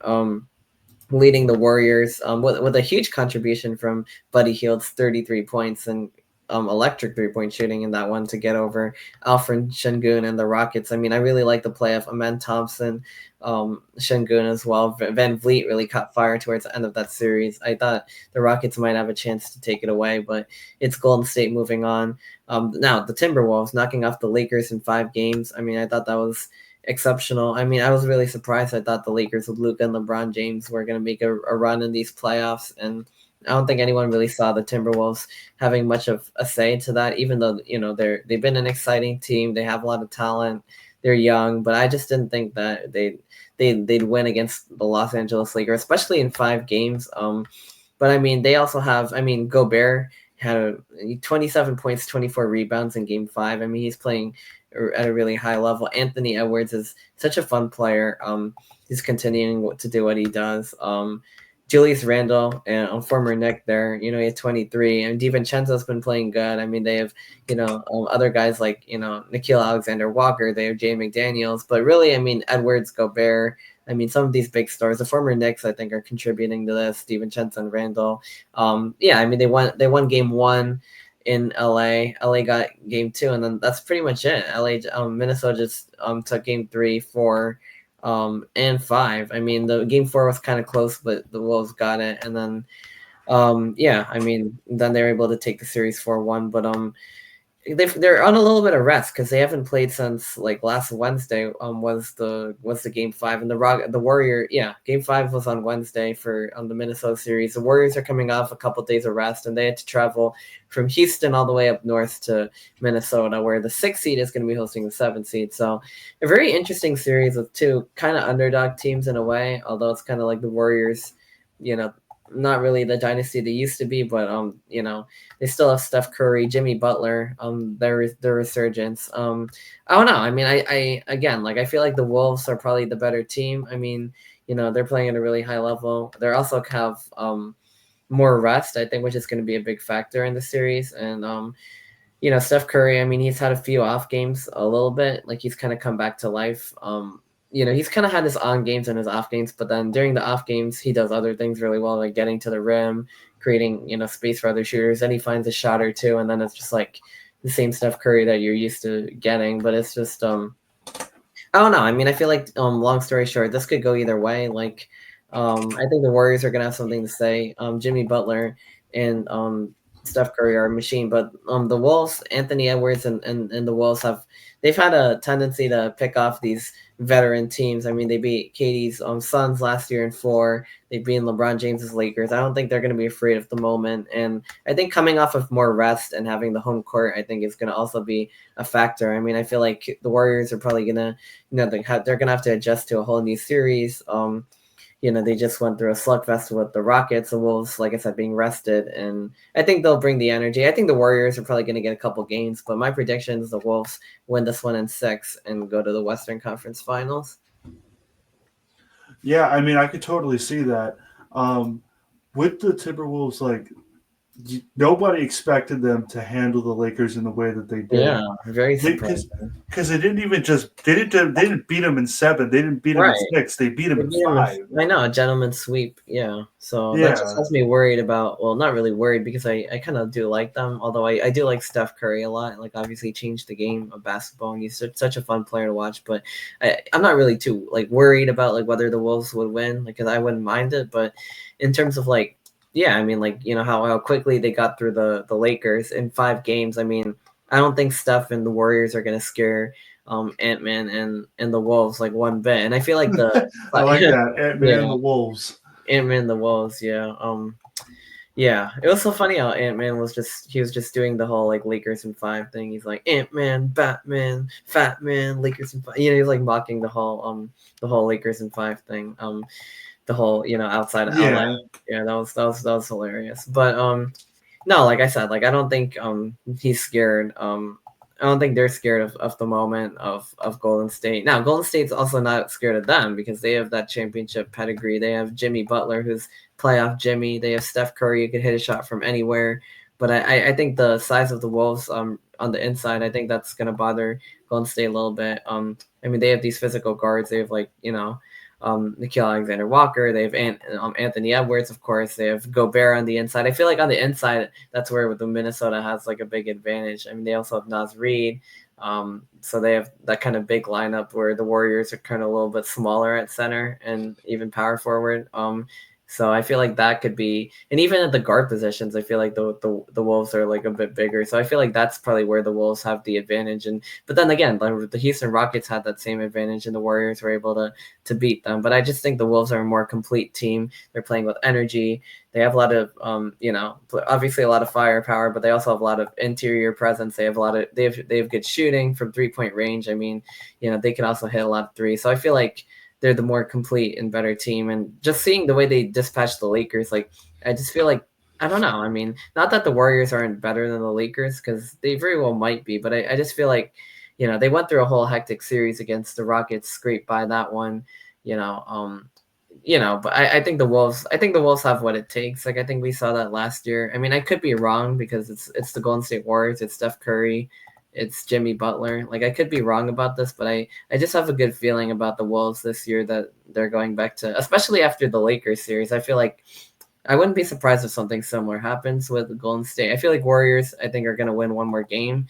[SPEAKER 1] Leading the Warriors with a huge contribution from Buddy Hield's 33 points and electric 3-point shooting in that one to get over Alfred Şengün and the Rockets. I mean, I really like the play of Amen Thompson, Şengün as well. Van Vliet really caught fire towards the end of that series. I thought the Rockets might have a chance to take it away, but it's Golden State moving on. Now, the Timberwolves knocking off the Lakers in 5 games. I mean, I thought that was exceptional. I mean, I was really surprised. I thought the Lakers with Luka and LeBron James were going to make a run in these playoffs, and I don't think anyone really saw the Timberwolves having much of a say to that, even though, they've been an exciting team. They have a lot of talent. They're young, but I just didn't think that they'd win against the Los Angeles Lakers, especially in 5 games. But I mean, they also have, Gobert had 27 points, 24 rebounds in game 5. I mean, he's playing at a really high level. Anthony Edwards is such a fun player. He's continuing to do what he does. Julius Randle, and former Knick there, he had 23. And DiVincenzo's been playing good. I mean, they have, other guys like, Nickeil Alexander-Walker. They have Jay McDaniels. But really, I mean, Edwards, Gobert, I mean, some of these big stars, the former Knicks, I think, are contributing to this. DiVincenzo and Randle. Yeah, I mean, they won game 1 in LA. LA got game 2, and then that's pretty much it. Minnesota just took game 3, 4, and 5. I mean, the game 4 was kind of close, but the Wolves got it, and then yeah, I mean, then they were able to take the series 4-1. But they're on a little bit of rest because they haven't played since like last Wednesday. Was the game 5, and the Warrior, game 5 was on Wednesday for the Minnesota series. The Warriors are coming off a couple days of rest, and they had to travel from Houston all the way up north to Minnesota, where the 6th seed is going to be hosting the 7th seed. So a very interesting series with 2 kind of underdog teams in a way, although it's kind of like the Warriors, not really the dynasty they used to be, but they still have Steph Curry, Jimmy Butler, their resurgence. I don't know. I mean, I again, like, I feel like the Wolves are probably the better team. I mean, they're playing at a really high level. They also have more rest, I think, which is going to be a big factor in the series. And Steph Curry, I mean, he's had a few off games a little bit, like he's kind of come back to life. He's kind of had his on games and his off games, but then during the off games, he does other things really well, like getting to the rim, creating, space for other shooters. Then he finds a shot or two, and then it's just like the same Steph Curry that you're used to getting. But it's just, I don't know. I mean, I feel like, long story short, this could go either way. Like, I think the Warriors are going to have something to say. Jimmy Butler and Steph Curry are a machine, but the Wolves, Anthony Edwards and the Wolves they've had a tendency to pick off these veteran teams. I mean, they beat Katie's Suns last year in 4. They beat LeBron James's Lakers. I don't think they're going to be afraid of the moment. And I think coming off of more rest and having the home court, I think is going to also be a factor. I mean, I feel like the Warriors are probably going to, they're going to have to adjust to a whole new series. They just went through a slugfest with the Rockets. The Wolves, like I said, being rested, and I think they'll bring the energy. I think the Warriors are probably going to get a couple games, but my prediction is the Wolves win this one in 6 and go to the Western Conference Finals.
[SPEAKER 2] Yeah, I mean, I could totally see that. With the Timberwolves, like, nobody expected them to handle the Lakers in the way that they did.
[SPEAKER 1] Yeah, very surprising.
[SPEAKER 2] Because they didn't even they didn't beat them in 7. They didn't beat them in 6. They beat them in 5.
[SPEAKER 1] I know, a gentleman's sweep. Yeah, so that just has me worried about. Well, not really worried because I kind of do like them. Although I do like Steph Curry a lot. Like, obviously changed the game of basketball, and he's such a fun player to watch. But I'm not really too worried about whether the Wolves would win. Because I wouldn't mind it. But in terms of yeah, I mean, how quickly they got through the Lakers in 5 games. I mean, I don't think Steph and the Warriors are going to scare Ant-Man and the Wolves one bit. And I feel like
[SPEAKER 2] I like that, Ant-Man and the Wolves.
[SPEAKER 1] Ant-Man and the Wolves, yeah. Yeah, it was so funny how Ant-Man was just doing the whole Lakers in 5 thing. He's like Ant-Man, Batman, Fat Man, Lakers in 5. He's mocking the whole Lakers in 5 thing. The whole outside of LA. Yeah, that was hilarious. But no, like I said, I don't think he's scared. I don't think they're scared of the moment of Golden State. Now, Golden State's also not scared of them because they have that championship pedigree. They have Jimmy Butler, who's playoff Jimmy. They have Steph Curry, who could hit a shot from anywhere. But I think the size of the Wolves on the inside, I think that's going to bother Golden State a little bit. I mean, they have these physical guards. They have Nikhil Alexander-Walker. They have Anthony Edwards, of course. They have Gobert on the inside. I feel like on the inside, that's where the Minnesota has like a big advantage. I mean, they also have Naz Reid. So they have that kind of big lineup where the Warriors are kind of a little bit smaller at center and even power forward. So I feel like that could be, and even at the guard positions, I feel like the Wolves are like a bit bigger. So I feel like that's probably where the Wolves have the advantage. But then again, the Houston Rockets had that same advantage, and the Warriors were able to beat them. But I just think the Wolves are a more complete team. They're playing with energy. They have a lot of obviously a lot of firepower, but they also have a lot of interior presence. They have good shooting from 3-point range. I mean, they can also hit a lot of threes. So I feel like they're the more complete and better team. And just seeing the way they dispatched the Lakers, like, I just feel like, I don't know. I mean, not that the Warriors aren't better than the Lakers, because they very well might be, but I just feel like, they went through a whole hectic series against the Rockets, scraped by that one, but I think the Wolves have what it takes. Like, I think we saw that last year. I mean, I could be wrong because it's the Golden State Warriors, it's Steph Curry, it's Jimmy Butler. Like, I could be wrong about this, but I just have a good feeling about the Wolves this year, that they're going back to, especially after the Lakers series. I feel like I wouldn't be surprised if something similar happens with Golden State. I feel like Warriors, I think, are going to win one more game,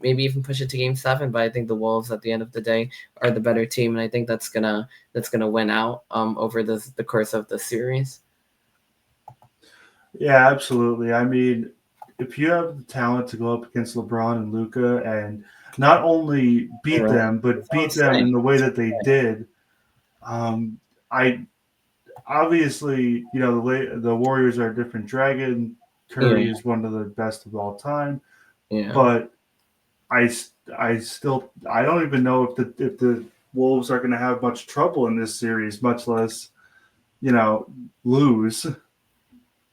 [SPEAKER 1] maybe even push it to Game 7. But I think the Wolves, at the end of the day, are the better team, and I think that's gonna win out over the course of the series.
[SPEAKER 2] Yeah, absolutely. I mean, if you have the talent to go up against LeBron and Luca and not only beat them, but beat them in the way that they did, I obviously, the Warriors are a different dragon. Curry is one of the best of all time, but I don't even know if the Wolves are going to have much trouble in this series, much less, lose.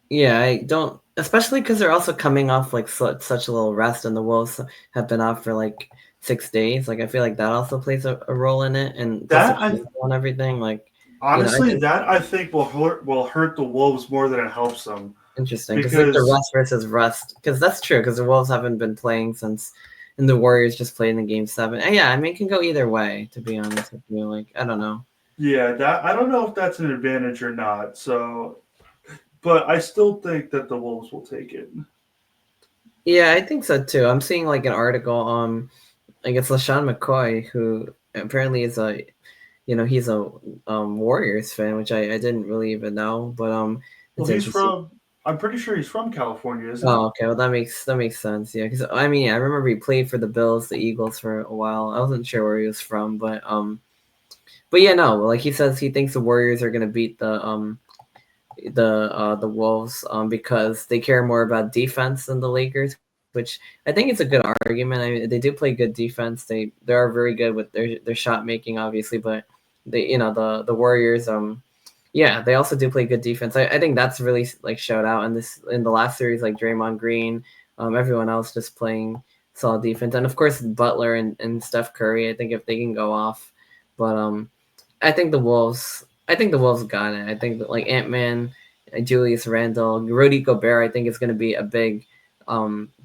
[SPEAKER 1] Yeah, I don't, especially because they're also coming off like such a little rest, and the Wolves have been off for like 6 days. Like, I feel like that also plays a role in it, and
[SPEAKER 2] that
[SPEAKER 1] and everything. Like,
[SPEAKER 2] honestly, I think will hurt the Wolves more than it helps them.
[SPEAKER 1] Interesting, because like the rust versus rust, because that's true. Because the Wolves haven't been playing since, and the Warriors just played in Game 7. And yeah, I mean, it can go either way. To be honest with you, like, I don't know.
[SPEAKER 2] Yeah, I don't know if that's an advantage or not. So. But I still think that the Wolves will take it.
[SPEAKER 1] Yeah, I think so too. I'm seeing like an article I guess LaShawn McCoy, who apparently is he's a Warriors fan, which I didn't really even know. But
[SPEAKER 2] well, I'm pretty sure he's from California, isn't he?
[SPEAKER 1] Oh, okay. Well, that makes sense. Yeah, because I mean, I remember he played for the Bills, the Eagles for a while. I wasn't sure where he was from, but yeah, no. Like, he says he thinks the Warriors are gonna beat the Wolves because they care more about defense than the Lakers, which I think is a good argument. I mean, they do play good defense. They are very good with their shot making, obviously, but the Warriors yeah, they also do play good defense. I think that's really like showed out in the last series, like Draymond Green, everyone else just playing solid defense, and of course Butler and Steph Curry. I think if they can go off, but I think the Wolves got it. I think that, like, Ant-Man, Julius Randle, Rudy Gobert, I think is going to be a big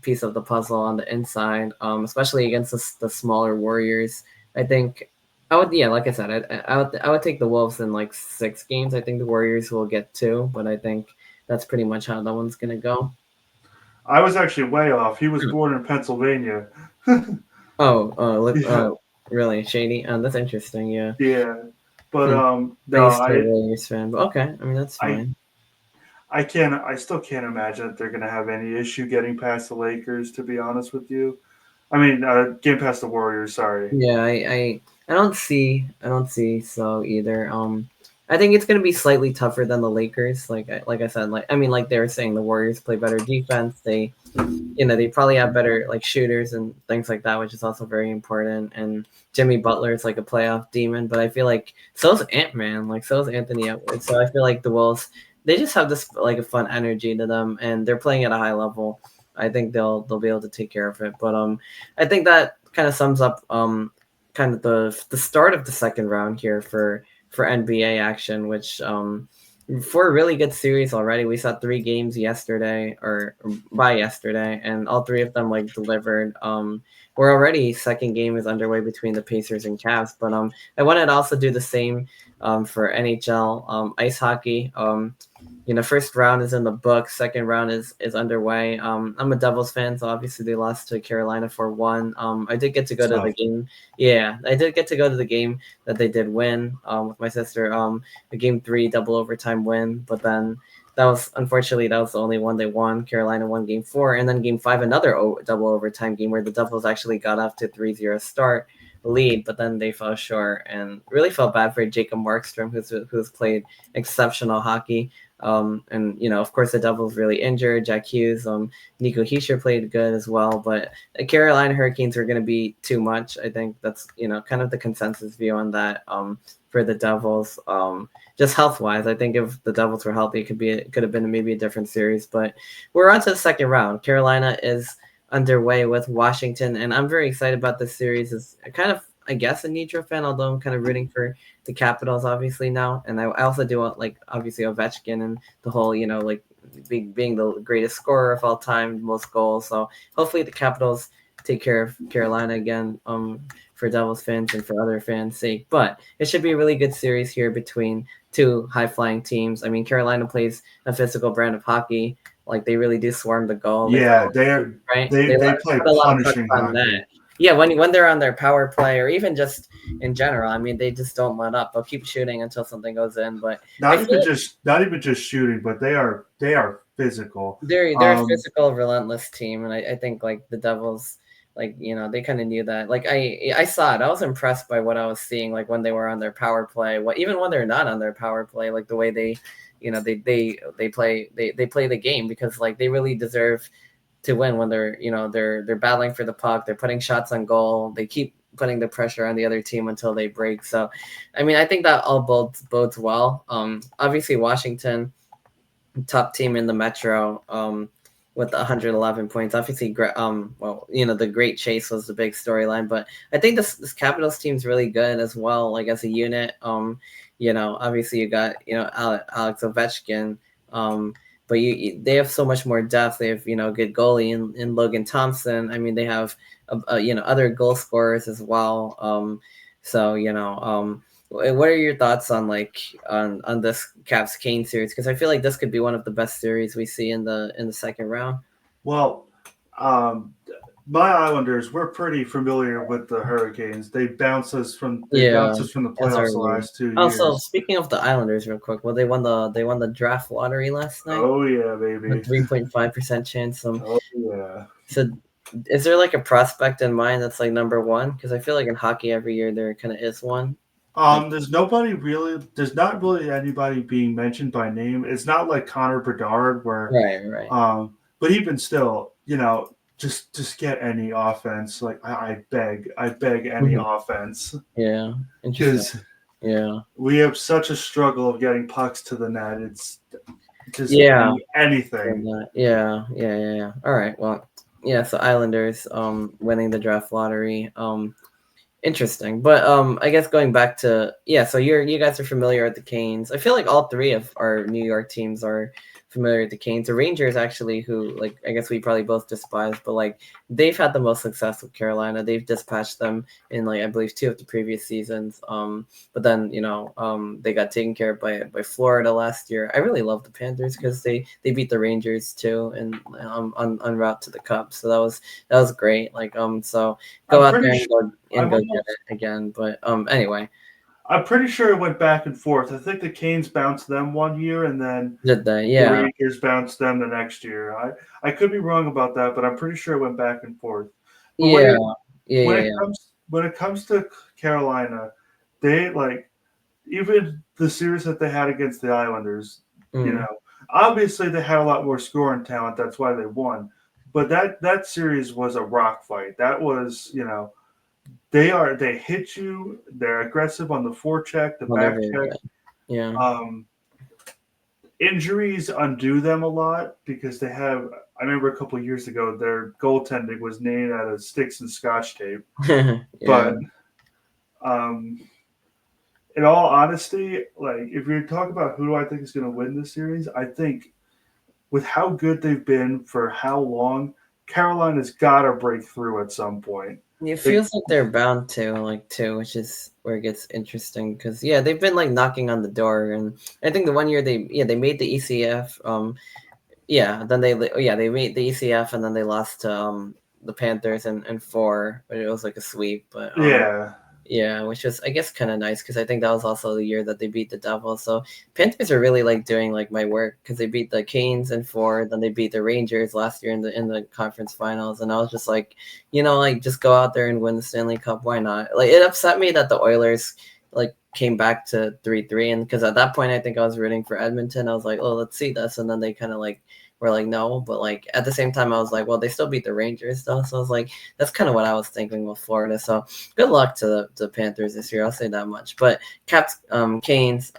[SPEAKER 1] piece of the puzzle on the inside, especially against the smaller Warriors. I think I would, yeah, like I said, I would take the Wolves in like 6 games. I think the Warriors will get 2, but I think that's pretty much how that one's going to go.
[SPEAKER 2] I was actually way off. He was born in Pennsylvania.
[SPEAKER 1] Really? Shady? That's interesting, yeah.
[SPEAKER 2] Yeah. But
[SPEAKER 1] no, I used to be a Warriors fan, but okay. I mean, that's fine.
[SPEAKER 2] I still can't imagine that they're going to have any issue getting past the Lakers, to be honest with you. I mean, getting past the Warriors, sorry.
[SPEAKER 1] Yeah, I don't see so either. I think it's going to be slightly tougher than the Lakers. Like I said, like they were saying, the Warriors play better defense. They they probably have better like shooters and things like that, which is also very important. And Jimmy Butler is like a playoff demon, but I feel like so is Ant-Man, like so is Anthony Edwards. So I feel like the Wolves, they just have this like a fun energy to them, and they're playing at a high level. I think they'll be able to take care of it. But I think that kind of sums up kind of the start of the second round here for NBA action, which for a really good series already. We saw 3 games yesterday, or by yesterday, and all 3 of them like delivered. we're already second game is underway between the Pacers and Cavs. But I wanted to also do the same for NHL ice hockey. First round is in the book. Second round is underway. I'm a Devils fan, so obviously they lost to Carolina 4-1. I did get to go to the game. Yeah, I did get to go to the game that they did win with my sister. A game 3 double overtime win, but then that was the only one they won. Carolina won game 4, and then game 5 another double overtime game where the Devils actually got off to 3-0 start lead, but then they fell short and really felt bad for Jacob Markstrom, who's played exceptional hockey. And of course, the Devils really injured. Jack Hughes, Nico Hischier played good as well, but the Carolina Hurricanes are going to be too much. I think that's kind of the consensus view on that. For the Devils, just health wise, I think if the Devils were healthy, it could have been maybe a different series. But we're on to the second round. Carolina is underway with Washington, and I'm very excited about this series. As kind of, I guess, a neutral fan, although I'm kind of rooting for the Capitals obviously now, and I also do want obviously Ovechkin and the whole being the greatest scorer of all time, most goals. So hopefully the Capitals take care of Carolina again, for Devils fans and for other fans' sake. But it should be a really good series here between two high flying teams. I mean, Carolina plays a physical brand of hockey. Like they really do swarm the goal.
[SPEAKER 2] Yeah, they play
[SPEAKER 1] put a lot of pucks
[SPEAKER 2] punishing
[SPEAKER 1] on
[SPEAKER 2] hockey.
[SPEAKER 1] net. Yeah, when they're on their power play or even just in general, I mean, they just don't let up. They'll keep shooting until something goes in. But
[SPEAKER 2] not even just shooting, but they are physical.
[SPEAKER 1] They're a physical, relentless team, and I think the Devils, they kind of knew that. I saw it. I was impressed by what I was seeing, when they were on their power play. Even when they're not on their power play, the way they, they play the game, because they really deserve to win when they're battling for the puck. They're putting shots on goal. They keep putting the pressure on the other team until they break. So, I mean, I think that all bodes well. Obviously Washington, top team in the Metro, with 111 points. Obviously, the great chase was the big storyline, but I think this Capitals team's really good as well, as a unit. Obviously you got Alex Ovechkin, but they have so much more depth. They have good goalie in Logan Thompson. I mean, they have other goal scorers as well. What are your thoughts on on this Caps Kane series? Because I feel like this could be one of the best series we see in the second round.
[SPEAKER 2] Well, my Islanders, we're pretty familiar with the Hurricanes. They bounced us from the playoffs the last 2 years.
[SPEAKER 1] Also, speaking of the Islanders, real quick, well, they won the draft lottery last night.
[SPEAKER 2] Oh yeah, baby.
[SPEAKER 1] A 3.5% chance.
[SPEAKER 2] Oh yeah.
[SPEAKER 1] So, is there a prospect in mind that's number one? Because I feel like in hockey every year there kind of is one.
[SPEAKER 2] There's not really anybody being mentioned by name. It's not like Connor Bedard where
[SPEAKER 1] right.
[SPEAKER 2] But even still, just get any offense. I beg any offense.
[SPEAKER 1] Yeah.
[SPEAKER 2] Because we have such a struggle of getting pucks to the net. It's just anything.
[SPEAKER 1] Yeah. All right. Well, yeah, so Islanders winning the draft lottery. Interesting. But I guess going back to so you guys are familiar with the Canes. I feel like all three of our New York teams are familiar with the Canes. The Rangers actually, who I guess we probably both despise, but they've had the most success with Carolina. They've dispatched them in I believe 2 of the previous seasons. But then they got taken care of by Florida last year. I really love the Panthers because they beat the Rangers too and on route to the Cup. So that was great. So go out there and go get it again. But anyway.
[SPEAKER 2] I'm pretty sure it went back and forth. I think the Canes bounced them one year, and then
[SPEAKER 1] the
[SPEAKER 2] Rangers bounced them the next year. I could be wrong about that, but I'm pretty sure it went back and forth. But when it comes to Carolina, they even the series that they had against the Islanders. Obviously they had a lot more scoring talent. That's why they won. But that series was a rock fight. That was They hit you. They're aggressive on the forecheck, the back check.
[SPEAKER 1] Yeah.
[SPEAKER 2] Injuries undo them a lot because they have. I remember a couple of years ago, their goaltending was named out of sticks and scotch tape. But, in all honesty, if you're talking about who do I think is going to win this series, I think with how good they've been for how long, Carolina's got to break through at some point.
[SPEAKER 1] It feels like they're bound to, like, too, which is where it gets interesting because yeah, they've been like knocking on the door, and I think the one year they made the ECF, then they made the ECF, and then they lost to the Panthers and four, but it was like a sweep, but
[SPEAKER 2] Yeah.
[SPEAKER 1] yeah, which was I guess kind of nice because I think that was also the year that they beat the Devils. So Panthers are really like doing like my work because they beat the Canes in four, then they beat the Rangers last year in the conference finals, and I was just like, like just go out there and win the Stanley Cup. Why not? Like it upset me that the Oilers like came back to 3-3, and because at that point I think I was rooting for Edmonton. I was like, oh, let's see this, and then they kind of like were like no, but like at the same time I was like, well, they still beat the Rangers though, so I was like, that's kind of what I was thinking with Florida. So good luck to the Panthers this year. I'll say that much. But Caps, Canes,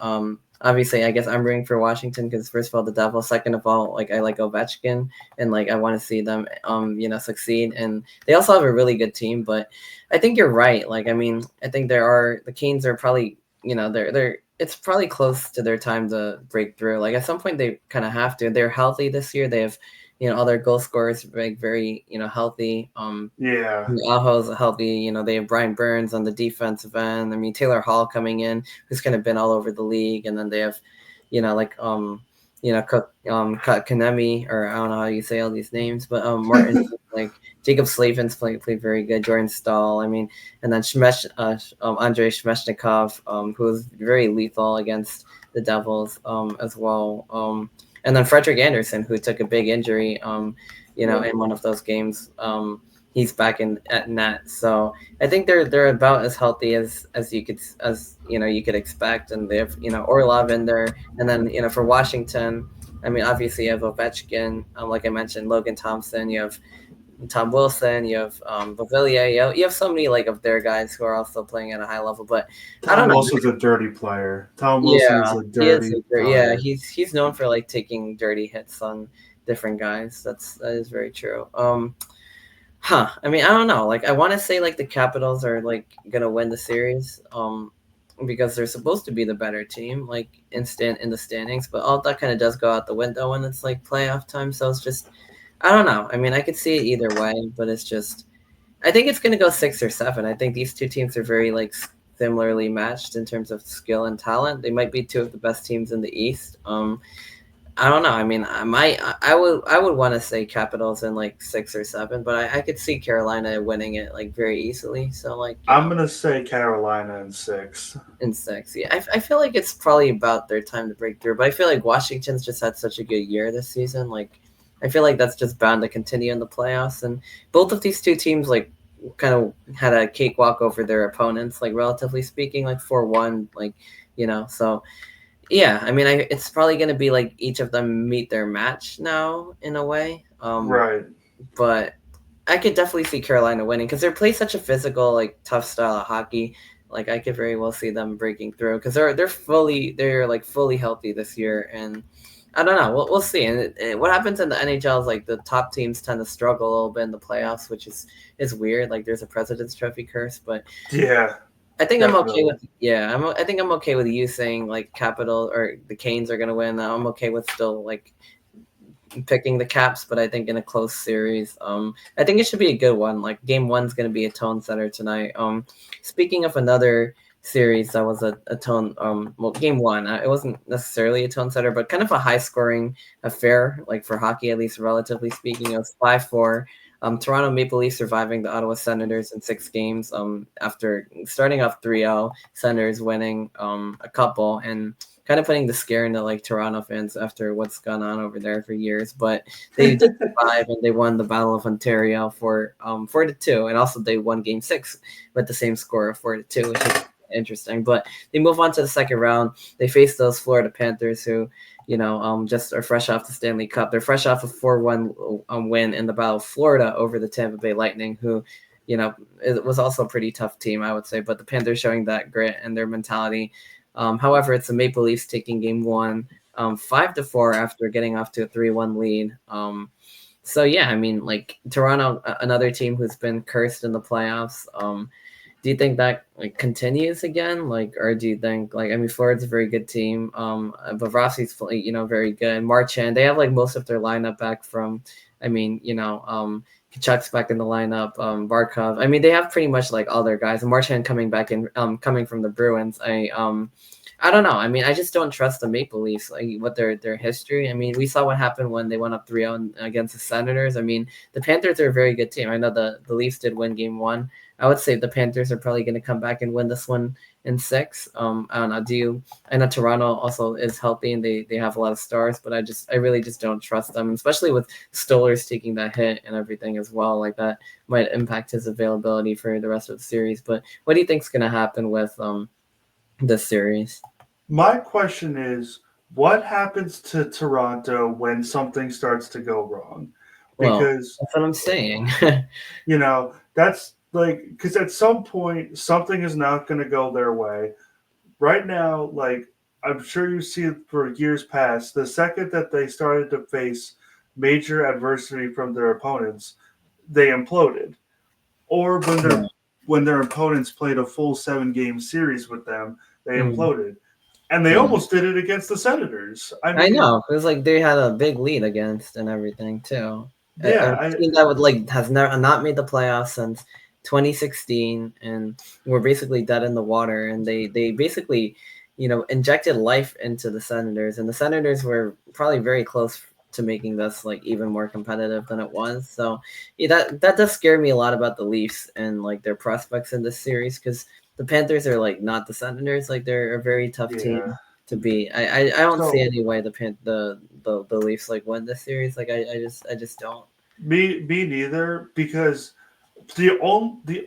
[SPEAKER 1] obviously, I guess I'm rooting for Washington because first of all, the Devils. Second of all, like I like Ovechkin, and like I want to see them, succeed. And they also have a really good team. But I think you're right. Like I mean, I think the Canes are probably, they're it's probably close to their time to break through. Like at some point, they kind of have to. They're healthy this year. They have all their goal scorers like very healthy.
[SPEAKER 2] Yeah.
[SPEAKER 1] Aho's healthy. They have Brian Burns on the defensive end. I mean, Taylor Hall coming in, who's kind of been all over the league, and then they have, Kanemi, or I don't know how you say all these names, but Martin, like Jacob Slavin's played very good. Jordan Stahl, I mean, and then Andrei Shmeshnikov, who was very lethal against the Devils, as well. And then Frederick Anderson, who took a big injury, in one of those games. He's back at net, so I think they're about as healthy as you could expect, and they have Orlov in there, and then for Washington, I mean obviously you have Ovechkin, like I mentioned, Logan Thompson, you have Tom Wilson, you have Bavillier, you have so many like of their guys who are also playing at a high level, but I don't know.
[SPEAKER 2] Tom Wilson's a dirty player. Tom Wilson's a dirty player.
[SPEAKER 1] Yeah, he's known for like taking dirty hits on different guys. That is very true. I mean, I don't know. Like, I want to say like the Capitals are like gonna win the series, because they're supposed to be the better team, like in the standings. But all that kind of does go out the window when it's like playoff time. So it's just, I don't know. I mean, I could see it either way, but it's just, I think it's gonna go 6 or 7. I think these two teams are very like similarly matched in terms of skill and talent. They might be two of the best teams in the East. I don't know. I mean, I would want to say Capitals in like 6 or 7, but I could see Carolina winning it like very easily. So like,
[SPEAKER 2] I'm gonna say Carolina in 6.
[SPEAKER 1] In 6, yeah. I feel like it's probably about their time to break through. But I feel like Washington's just had such a good year this season. Like, I feel like that's just bound to continue in the playoffs. And both of these two teams like kind of had a cakewalk over their opponents, like relatively speaking, like 4-1, like so. Yeah, I mean, it's probably going to be like each of them meet their match now in a way.
[SPEAKER 2] Right.
[SPEAKER 1] But I could definitely see Carolina winning because they play such a physical, like tough style of hockey. Like I could very well see them breaking through because they're like fully healthy this year, and I don't know. We'll see. And what happens in the NHL is like the top teams tend to struggle a little bit in the playoffs, which is weird. Like there's a President's Trophy curse, but
[SPEAKER 2] yeah.
[SPEAKER 1] I think definitely. I think I'm okay with you saying like Capital or the Canes are gonna win. I'm okay with still like picking the Caps, but I think in a close series, I think it should be a good one. Like Game 1's gonna be a tone setter tonight. Speaking of another series that was a tone, Game 1, it wasn't necessarily a tone setter, but kind of a high scoring affair, like for hockey at least, relatively speaking. It was 5-4. Toronto Maple Leafs surviving the Ottawa Senators in 6 games. After starting off 3-0, Senators winning a couple and kind of putting the scare into like Toronto fans after what's gone on over there for years. But they did survive and they won the Battle of Ontario for 4-2, and also they won Game 6 with the same score of 4-2, which is interesting. But they move on to the second round. They face those Florida Panthers who just are fresh off the Stanley Cup. They're fresh off a 4-1 win in the Battle of Florida over the Tampa Bay Lightning, who, it was also a pretty tough team, I would say. But the Panthers showing that grit and their mentality. However, it's the Maple Leafs taking Game 1 5-4 after getting off to a 3-1 lead. So, yeah, I mean, like Toronto, another team who's been cursed in the playoffs. Do you think that like continues again? Like, or do you think like, I mean, Florida's a very good team. Bobrovsky's very good. Marchand, they have like most of their lineup back from, I mean, Kachuk's back in the lineup. Barkov. I mean, they have pretty much like all their guys. Marchand coming back in, coming from the Bruins. I don't know. I mean, I just don't trust the Maple Leafs, like what their history. I mean, we saw what happened when they went up 3-0 against the Senators. I mean, the Panthers are a very good team. I know the Leafs did win game 1. I would say the Panthers are probably going to come back and win this one in 6. I don't know. I know Toronto also is healthy and they have a lot of stars, but I really just don't trust them, especially with Stolar's taking that hit and everything as well. Like that might impact his availability for the rest of the series. But what do you think is going to happen with this series?
[SPEAKER 2] My question is, what happens to Toronto when something starts to go wrong?
[SPEAKER 1] Well,
[SPEAKER 2] Because,
[SPEAKER 1] that's what I'm saying.
[SPEAKER 2] that's like, because at some point, something is not going to go their way. Right now, like, I'm sure you see it for years past, the second that they started to face major adversity from their opponents, they imploded. Or
[SPEAKER 1] Yeah.
[SPEAKER 2] when their opponents played a full 7-game series with them, they
[SPEAKER 1] Mm,
[SPEAKER 2] imploded. And they
[SPEAKER 1] yeah.
[SPEAKER 2] almost did it against the Senators. I
[SPEAKER 1] I
[SPEAKER 2] mean,
[SPEAKER 1] know. It was like they had a big lead against and everything too. A
[SPEAKER 2] yeah,
[SPEAKER 1] team that would has never not made the playoffs since 2016, and we're basically dead in the water. And they basically, injected life into the Senators, and the Senators were probably very close to making this like even more competitive than it was. So yeah, that does scare me a lot about the Leafs and like their prospects in this series, because the Panthers are like not the Senators. Like they're a very tough
[SPEAKER 2] yeah.
[SPEAKER 1] team to beat. I don't see
[SPEAKER 2] So
[SPEAKER 1] any way the Leafs like win this series. Like I just don't.
[SPEAKER 2] me neither, because the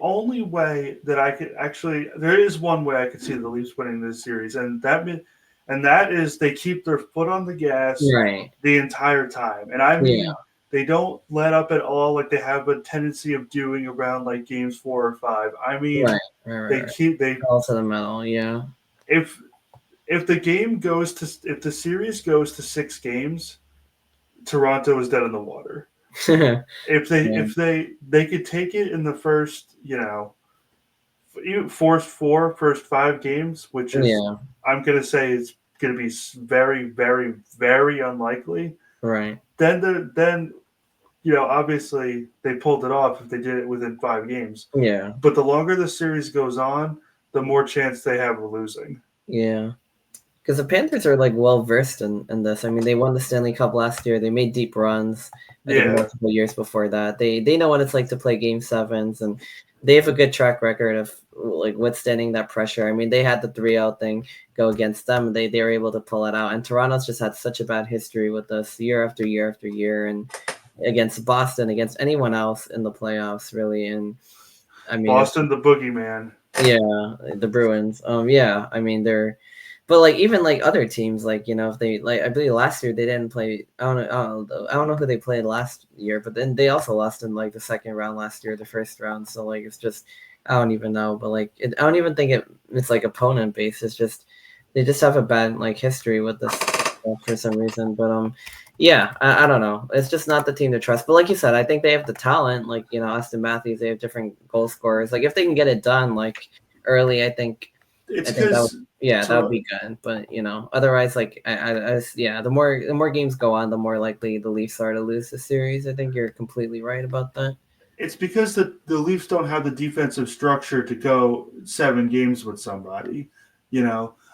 [SPEAKER 2] only way that I could actually, there is one way I could see the Leafs winning this series, and that is they keep their foot on the gas
[SPEAKER 1] Right.
[SPEAKER 2] the entire time. And I
[SPEAKER 1] Yeah.
[SPEAKER 2] mean, they don't let up at all like they have a tendency of doing around like games 4 or 5. I mean,
[SPEAKER 1] Right. Right. Right.
[SPEAKER 2] they
[SPEAKER 1] Right.
[SPEAKER 2] keep they
[SPEAKER 1] All to the metal. Yeah.
[SPEAKER 2] if if the series goes to 6 games, Toronto is dead in the water.
[SPEAKER 1] Yeah.
[SPEAKER 2] If they could take it in the first, first 5 games, which is,
[SPEAKER 1] Yeah.
[SPEAKER 2] I'm gonna say, it's gonna be very, very, very unlikely.
[SPEAKER 1] Right.
[SPEAKER 2] Then obviously they pulled it off if they did it within 5 games.
[SPEAKER 1] Yeah.
[SPEAKER 2] But the longer the series goes on, the more chance they have of losing.
[SPEAKER 1] Yeah. Because the Panthers are like well versed in this. I mean, they won the Stanley Cup last year. They made deep runs. I think
[SPEAKER 2] Yeah,
[SPEAKER 1] multiple years before that. They know what it's like to play Game Sevens, and they have a good track record of like withstanding that pressure. I mean, they had the 3-0 thing go against them. They were able to pull it out. And Toronto's just had such a bad history with us year after year after year, and against Boston, against anyone else in the playoffs, really. And I mean, it's
[SPEAKER 2] Boston, the boogeyman.
[SPEAKER 1] yeah, the Bruins. Yeah, I mean but like even like other teams, like if they like, I believe last year they didn't play. I don't know who they played last year, but then they also lost in like the second round last year, the first round. So like it's just I don't even know, but like I don't even think it's like opponent based. It's just they just have a bad like history with this stuff for some reason. But yeah, I don't know. It's just not the team to trust. But like you said, I think they have the talent. Like Austin Matthews, they have different goal scorers. Like if they can get it done like early, I think
[SPEAKER 2] It's
[SPEAKER 1] that would,
[SPEAKER 2] because
[SPEAKER 1] yeah, that would be good. But otherwise, like yeah, the more games go on, the more likely the Leafs are to lose the series. I think you're completely right about that.
[SPEAKER 2] it's because the Leafs don't have the defensive structure to go 7 games with somebody.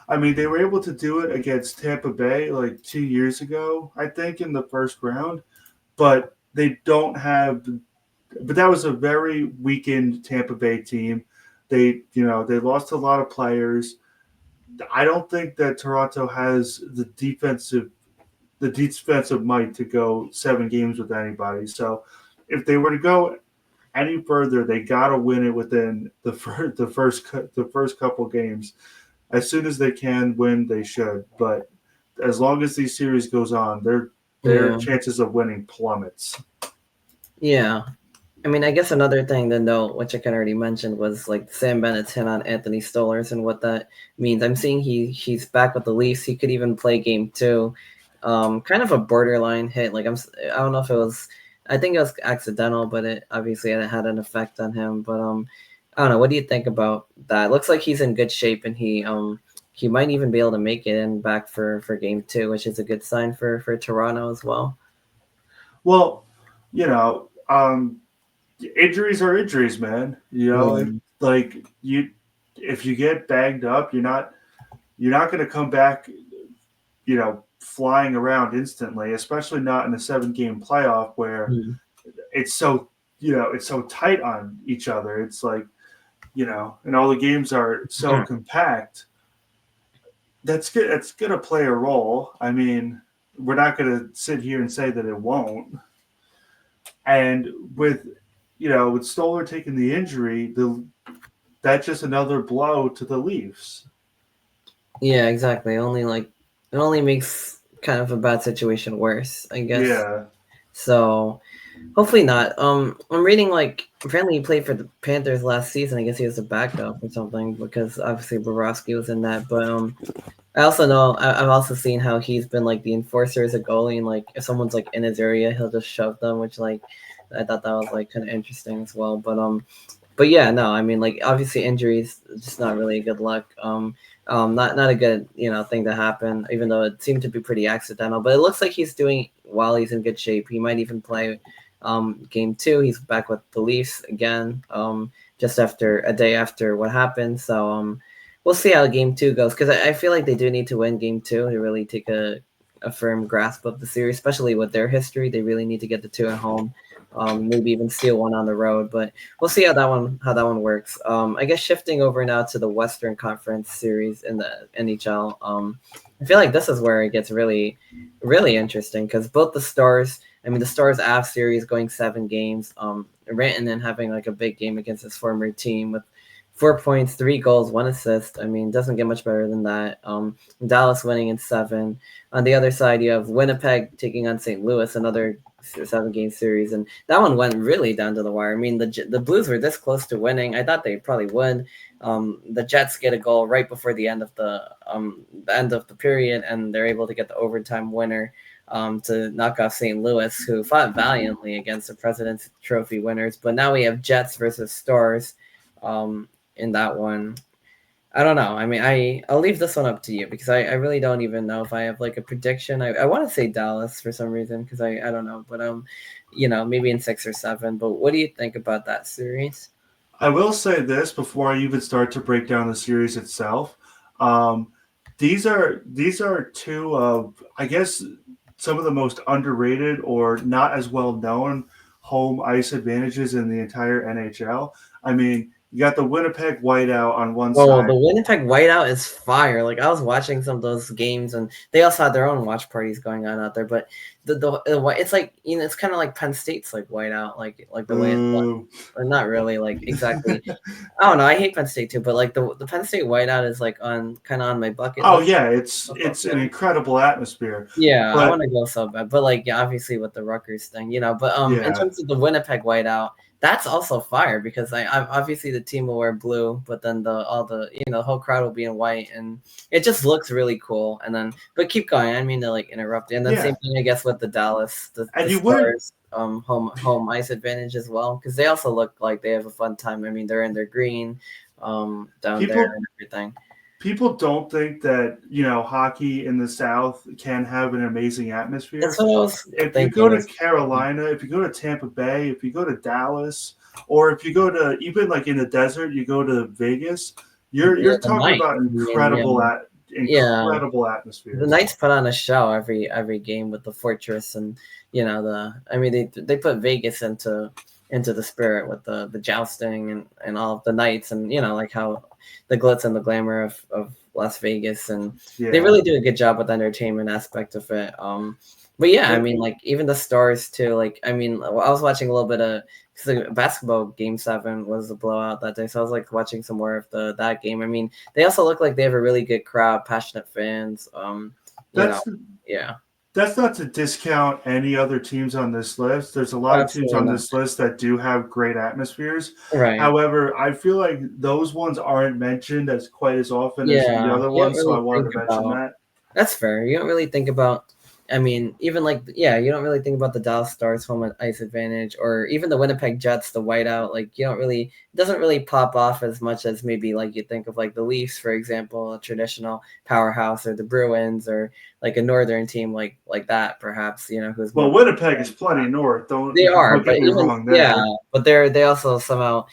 [SPEAKER 2] I mean, they were able to do it against Tampa Bay like 2 years ago, I think, in the first round, but they don't have. But that was a very weakened Tampa Bay team. They lost a lot of players. I don't think that Toronto has the defensive might to go 7 games with anybody. So if they were to go any further, they got to win it within the first couple games. As soon as they can win, they should. But as long as these series goes on, their
[SPEAKER 1] Yeah,
[SPEAKER 2] chances of winning plummets.
[SPEAKER 1] yeah. I mean, I guess another thing to note, which I kind of already mentioned, was like Sam Bennett's hit on Anthony Stolarz and what that means. I'm seeing he's back with the Leafs. He could even play game 2. Kind of a borderline hit. Like I don't know if it was. I think it was accidental, but it had an effect on him. But I don't know. What do you think about that? It looks like he's in good shape, and he might even be able to make it in back for game 2, which is a good sign for Toronto as well.
[SPEAKER 2] Well, you know, injuries are injuries, man.
[SPEAKER 1] Yeah.
[SPEAKER 2] Like you, if you get banged up, you're not going to come back, flying around instantly, especially not in a 7-game playoff where
[SPEAKER 1] Mhm.
[SPEAKER 2] it's so, it's so tight on each other. It's like, and all the games are so
[SPEAKER 1] Yeah.
[SPEAKER 2] compact. That's good. That's going to play a role. I mean, we're not going to sit here and say that it won't. And with Stoller taking the injury, that's just another blow to the Leafs.
[SPEAKER 1] Yeah, exactly. It only makes kind of a bad situation worse, I guess.
[SPEAKER 2] Yeah.
[SPEAKER 1] So hopefully not. I'm reading like apparently he played for the Panthers last season. I guess he was a backup or something because obviously Bobrovsky was in that. But I also know I've also seen how he's been like the enforcer as a goalie, and like if someone's like in his area, he'll just shove them, which like I thought that was like kind of interesting as well. But yeah, no, I mean, like obviously injuries, just not really a good luck. Not a good thing to happen, even though it seemed to be pretty accidental. But it looks like he's doing while he's in good shape. He might even play game two. He's back with the Leafs again, just after a day after what happened. So we'll see how game two goes because I feel like they do need to win game two to really take a firm grasp of the series, especially with their history. They really need to get the two at home. Maybe even steal one on the road, but we'll see how that one works. I guess shifting over now to the Western Conference series in the NHL. I feel like this is where it gets really, really interesting because both the Stars. I mean, the Stars Av series going 7 games. Rantanen having like a big game against his former team with 4 points, 3 goals, 1 assist. I mean, doesn't get much better than that. Dallas winning in 7. On the other side, you have Winnipeg taking on St. Louis, another 7-game series, and that one went really down to the wire. I mean, the Blues were this close to winning. I thought they'd probably win. The Jets get a goal right before the end of the period, and they're able to get the overtime winner to knock off St. Louis, who fought valiantly against the President's Trophy winners. But now we have Jets versus Stars in that one. I don't know. I mean, I'll leave this one up to you because I really don't even know if I have like a prediction. I want to say Dallas for some reason because I don't know, but maybe in 6 or 7. But what do you think about that series?
[SPEAKER 2] I will say this before I even start to break down the series itself. Um, these are two of, I guess, some of the most underrated or not as well known home ice advantages in the entire NHL. I mean, you got the Winnipeg Whiteout on one
[SPEAKER 1] Well, the
[SPEAKER 2] side.
[SPEAKER 1] Winnipeg Whiteout is fire. Like I was watching some of those games, and they also had their own watch parties going on out there. But it's like it's kind of like Penn State's like Whiteout, like the way it's done.
[SPEAKER 2] Boo.
[SPEAKER 1] Or not really like exactly. I don't know. I hate Penn State too, but like the Penn State Whiteout is like on kind of on my bucket
[SPEAKER 2] Oh
[SPEAKER 1] list.
[SPEAKER 2] yeah, it's an incredible atmosphere.
[SPEAKER 1] Yeah, I
[SPEAKER 2] But
[SPEAKER 1] want to go so bad, but like, yeah, obviously with the Rutgers thing. But in
[SPEAKER 2] yeah,
[SPEAKER 1] terms of the Winnipeg whiteout, that's also fire because I'm obviously the team will wear blue, but then the whole crowd will be in white, and it just looks really cool. And then, but keep going. I didn't mean to like interrupt you. And then
[SPEAKER 2] yeah.
[SPEAKER 1] same thing, I guess, with the Dallas, the
[SPEAKER 2] And you wouldn't
[SPEAKER 1] Stars, home ice advantage as well because they also look like they have a fun time. I mean, they're in their green, down there
[SPEAKER 2] people
[SPEAKER 1] and everything.
[SPEAKER 2] people don't think that hockey in the South can have an amazing atmosphere.
[SPEAKER 1] That's what I was
[SPEAKER 2] If you go
[SPEAKER 1] thinking.
[SPEAKER 2] to Carolina, if you go to Tampa Bay, if you go to Dallas, or if you go to even like in the desert, you go to Vegas,
[SPEAKER 1] Yeah,
[SPEAKER 2] you're
[SPEAKER 1] the
[SPEAKER 2] talking
[SPEAKER 1] night.
[SPEAKER 2] about
[SPEAKER 1] I mean, yeah.
[SPEAKER 2] incredible
[SPEAKER 1] The
[SPEAKER 2] atmospheres.
[SPEAKER 1] Knights put on a show every game with the Fortress, and they put Vegas into the spirit with the jousting and all of the Knights, and like how the glitz and the glamour of Las Vegas, and they
[SPEAKER 2] Yeah.
[SPEAKER 1] really do a good job with the entertainment aspect of it. But yeah, I
[SPEAKER 2] But
[SPEAKER 1] mean, like even the Stars too. Like I mean, I was watching a little bit of because the basketball game 7 was a blowout that day, so I was like watching some more of that game. I mean, they also look like they have a really good crowd, passionate fans. You know,
[SPEAKER 2] that's
[SPEAKER 1] yeah,
[SPEAKER 2] that's not to discount any other teams on this list. There's a lot of teams
[SPEAKER 1] absolutely
[SPEAKER 2] on
[SPEAKER 1] not.
[SPEAKER 2] this list that do have great atmospheres.
[SPEAKER 1] Right.
[SPEAKER 2] However, I feel like those ones aren't mentioned as quite as often as the
[SPEAKER 1] Yeah,
[SPEAKER 2] other
[SPEAKER 1] you don't
[SPEAKER 2] ones, so I
[SPEAKER 1] really
[SPEAKER 2] wanted
[SPEAKER 1] think
[SPEAKER 2] to mention
[SPEAKER 1] about
[SPEAKER 2] that.
[SPEAKER 1] that's fair. You don't really think about I mean, even like, yeah, you don't really think about the Dallas Stars home ice advantage, or even the Winnipeg Jets, the whiteout. Like, you don't really, it doesn't really pop off as much as maybe like you think of like the Leafs, for example, a traditional powerhouse, or the Bruins, or like a northern team like that, perhaps, who's
[SPEAKER 2] Well,
[SPEAKER 1] more.
[SPEAKER 2] Winnipeg is plenty north. Don't
[SPEAKER 1] They are,
[SPEAKER 2] don't
[SPEAKER 1] but
[SPEAKER 2] get me
[SPEAKER 1] even,
[SPEAKER 2] wrong
[SPEAKER 1] yeah,
[SPEAKER 2] there.
[SPEAKER 1] but they also somehow,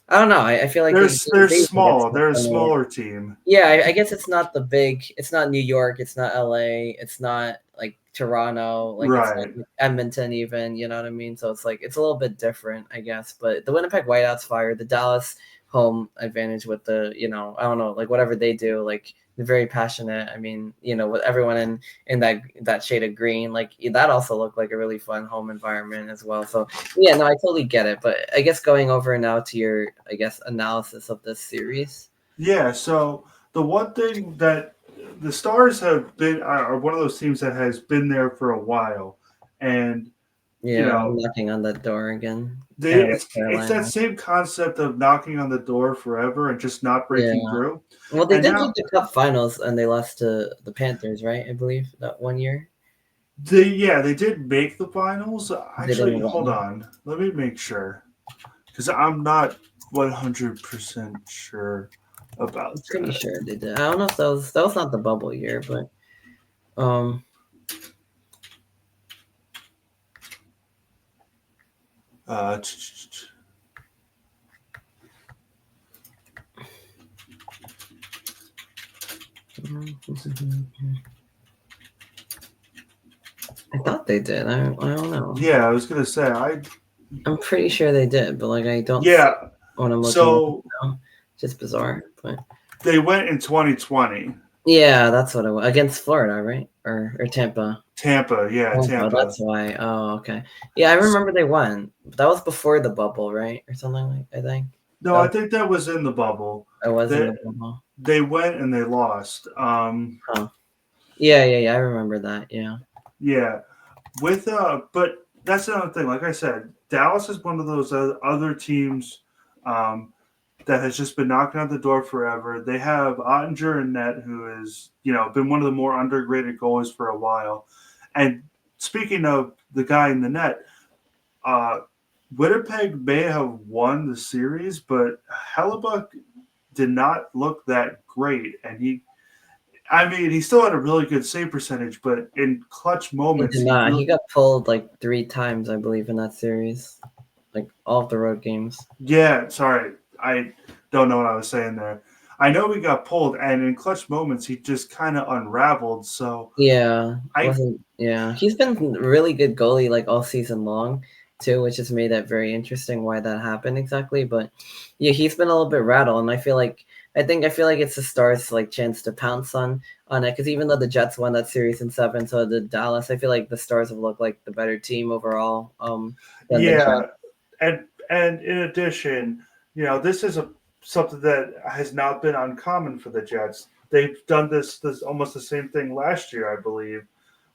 [SPEAKER 1] I don't know. I feel like
[SPEAKER 2] They're
[SPEAKER 1] they even get
[SPEAKER 2] small. They're a
[SPEAKER 1] something.
[SPEAKER 2] smaller team.
[SPEAKER 1] Yeah, I guess it's not the big. It's not New York. It's not LA. It's not like Toronto. Like it's not
[SPEAKER 2] Right.
[SPEAKER 1] like Edmonton even. You know what I mean? So it's like it's a little bit different, I guess. But the Winnipeg Whiteouts fire the Dallas home advantage with the I don't know, like whatever they do, like they're very passionate. I mean, with everyone in that shade of green, like that also looked like a really fun home environment as well. So yeah, no, I totally get it. But I guess going over now to your, I guess, analysis of this series.
[SPEAKER 2] Yeah. So the one thing that the Stars have been are one of those teams that has been there for a while, and you
[SPEAKER 1] Yeah,
[SPEAKER 2] know
[SPEAKER 1] knocking on that door again.
[SPEAKER 2] they
[SPEAKER 1] Kind of like
[SPEAKER 2] it's that
[SPEAKER 1] Carolina.
[SPEAKER 2] same concept of knocking on the door forever and just not
[SPEAKER 1] Yeah.
[SPEAKER 2] breaking through.
[SPEAKER 1] Well, they
[SPEAKER 2] And
[SPEAKER 1] did make
[SPEAKER 2] now
[SPEAKER 1] the Cup Finals, and they lost to the Panthers, right? I believe that one year
[SPEAKER 2] they did make the finals.
[SPEAKER 1] they didn't
[SPEAKER 2] Actually, hold
[SPEAKER 1] win.
[SPEAKER 2] on, let me make sure because I'm not 100% sure
[SPEAKER 1] I'm
[SPEAKER 2] about
[SPEAKER 1] pretty
[SPEAKER 2] that.
[SPEAKER 1] sure they did. I don't know if that was not the bubble year, but um,
[SPEAKER 2] Uh,
[SPEAKER 1] I thought they did. I don't know.
[SPEAKER 2] yeah, I was gonna say
[SPEAKER 1] I'm pretty sure they did, but like I don't see
[SPEAKER 2] yeah.
[SPEAKER 1] it when I'm looking at it
[SPEAKER 2] So
[SPEAKER 1] now. Just bizarre, but
[SPEAKER 2] they went in 2020.
[SPEAKER 1] yeah, that's what it was against Florida, right? Or Tampa.
[SPEAKER 2] Tampa, yeah,
[SPEAKER 1] Tampa,
[SPEAKER 2] Tampa.
[SPEAKER 1] that's why. Oh, okay. Yeah, I remember they won. But that was before the bubble, right? Or something like, I think.
[SPEAKER 2] No,
[SPEAKER 1] That
[SPEAKER 2] I
[SPEAKER 1] was,
[SPEAKER 2] think that was in the bubble.
[SPEAKER 1] I was in
[SPEAKER 2] They
[SPEAKER 1] the bubble.
[SPEAKER 2] they went and they lost.
[SPEAKER 1] Huh. Yeah. I remember that. Yeah.
[SPEAKER 2] Yeah, with but that's another thing. Like I said, Dallas is one of those other teams um, that has just been knocking on the door forever. They have Ottinger and net, who is been one of the more underrated goalies for a while. And speaking of the guy in the net, uh, Winnipeg may have won the series, but Hellebuck did not look that great, and he still had a really good save percentage, but in clutch
[SPEAKER 1] He
[SPEAKER 2] moments,
[SPEAKER 1] did
[SPEAKER 2] he
[SPEAKER 1] not.
[SPEAKER 2] really
[SPEAKER 1] He got pulled like 3 times, I believe, in that series. Like all of the road games.
[SPEAKER 2] yeah. Sorry, I don't know what I was saying there. I know he got pulled, and in clutch moments, he just kind of unraveled. So
[SPEAKER 1] Yeah.
[SPEAKER 2] I
[SPEAKER 1] Wasn't yeah. He's been really good goalie like all season long too, which has made that very interesting why that happened exactly. But yeah, he's been a little bit rattled, and I feel like it's the Stars like chance to pounce on it, because even though the Jets won that series in 7, so did Dallas. I feel like the Stars have looked like the better team overall than the
[SPEAKER 2] yeah,
[SPEAKER 1] Jets.
[SPEAKER 2] and in addition, this is something that has not been uncommon for the Jets. They've done this almost the same thing last year, I believe,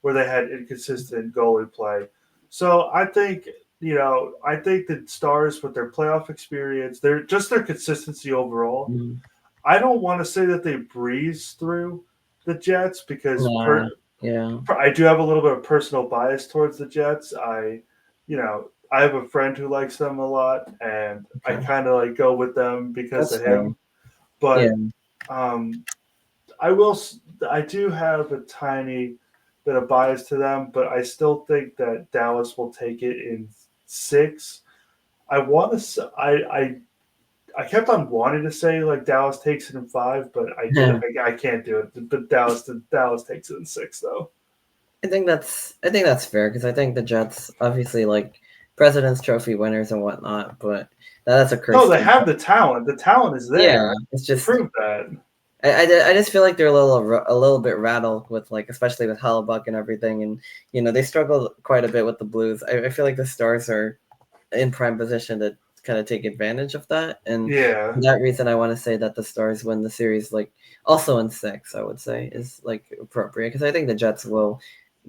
[SPEAKER 2] where they had inconsistent goalie play. So I think that Stars with their playoff experience, their consistency overall.
[SPEAKER 1] Mm.
[SPEAKER 2] I don't want to say that they breeze through the Jets because
[SPEAKER 1] Nah, yeah,
[SPEAKER 2] I do have a little bit of personal bias towards the Jets. I have a friend who likes them a lot, and I
[SPEAKER 1] okay,
[SPEAKER 2] kind of like go with them because
[SPEAKER 1] that's
[SPEAKER 2] of
[SPEAKER 1] fair.
[SPEAKER 2] him.
[SPEAKER 1] Yeah,
[SPEAKER 2] But um, I will. I do have a tiny bit of bias to them, but I still think that Dallas will take it in 6. I want to. I kept on wanting to say like Dallas takes it in 5, but I can't do it. But Dallas takes it in 6 though.
[SPEAKER 1] I think that's fair, because I think the Jets obviously like President's Trophy winners and whatnot, but that's a
[SPEAKER 2] No,
[SPEAKER 1] cursed
[SPEAKER 2] they
[SPEAKER 1] team.
[SPEAKER 2] have the talent. The talent is
[SPEAKER 1] Yeah,
[SPEAKER 2] there.
[SPEAKER 1] it's
[SPEAKER 2] To
[SPEAKER 1] just
[SPEAKER 2] prove that.
[SPEAKER 1] I just feel like they're a little bit rattled with, like, especially with Hellebuck and everything, and they struggle quite a bit with the Blues. I feel like the Stars are in prime position to kind of take advantage of that, and
[SPEAKER 2] Yeah.
[SPEAKER 1] for that reason, I want to say that the Stars win the series, like also in 6. I would say is like appropriate, because I think the Jets will,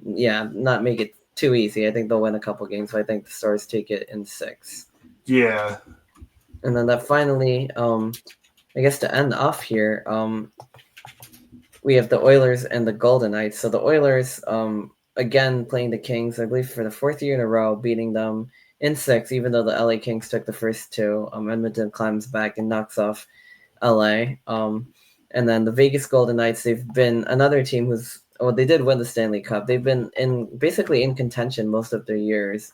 [SPEAKER 1] yeah, not make it too easy. I think they'll win a couple games, so I think the Stars take it in 6,
[SPEAKER 2] Yeah.
[SPEAKER 1] and then that finally, I guess to end off here, we have the Oilers and the Golden Knights. So the Oilers, again playing the Kings, I believe for the fourth year in a row, beating them in six, even though the LA Kings took the first two. Edmonton climbs back and knocks off LA. And then the Vegas Golden Knights, they've been another team who's they did win the Stanley Cup. They've been basically in contention most of their years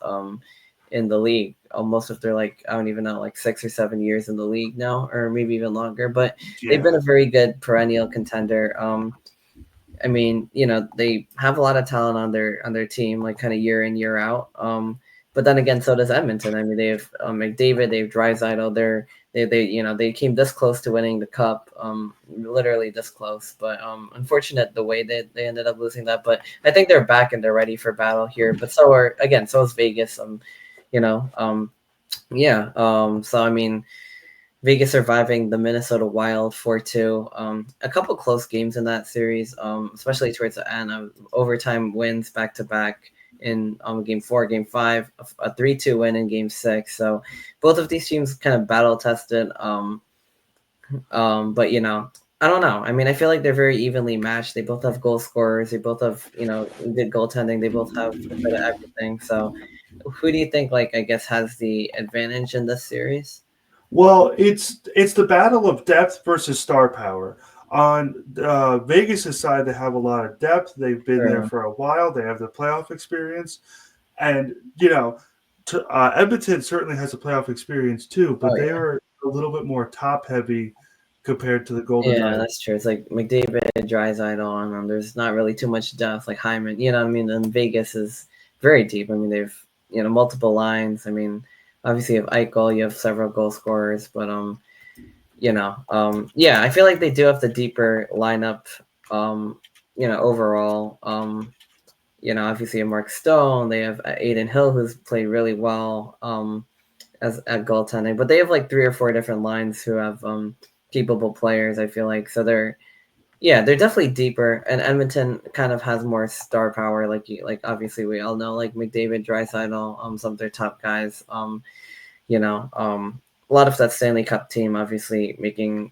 [SPEAKER 1] in the league. Most of their I don't even know 6 or 7 years in the league now, or maybe even longer. But they've been a very good perennial contender. I mean, they have a lot of talent on their team, kind of year in year out. But then again, so does Edmonton. I mean, they have McDavid, they have Draisaitl. They came this close to winning the cup, literally this close. But unfortunate the way that they ended up losing that. But I think they're back and they're ready for battle here. But so is Vegas. Yeah. So I mean, Vegas surviving the Minnesota Wild 4-2. A couple close games in that series, especially towards the end. Overtime wins back to back in game 4, game 5, a 3-2 win in game 6. So both of these teams kind of battle tested. But I don't know. I mean, I feel like they're very evenly matched. They both have goal scorers. They both have good goaltending. They both have a bit of everything. So who do you think I guess has the advantage in this series?
[SPEAKER 2] Well, it's the battle of depth versus star power. On Vegas' side, they have a lot of depth. They've been there for a while. They have the playoff experience. And, Edmonton certainly has a playoff experience too, but they are a little bit more top-heavy compared to the Golden Knights.
[SPEAKER 1] Yeah, that's true. It's McDavid, Draisaitl, and there's not really too much depth Hyman. You know what I mean? And Vegas is very deep. I mean, they've, multiple lines. I mean, obviously you have Eichel, you have several goal scorers, but yeah, I feel like they do have the deeper lineup, overall. Obviously Mark Stone, they have Aiden Hill, who's played really well as at goaltending, but they have 3 or 4 different lines who have capable players, I feel like. So they're definitely deeper, and Edmonton kind of has more star power, obviously we all know, McDavid, Draisaitl, some of their top guys. A lot of that Stanley Cup team obviously making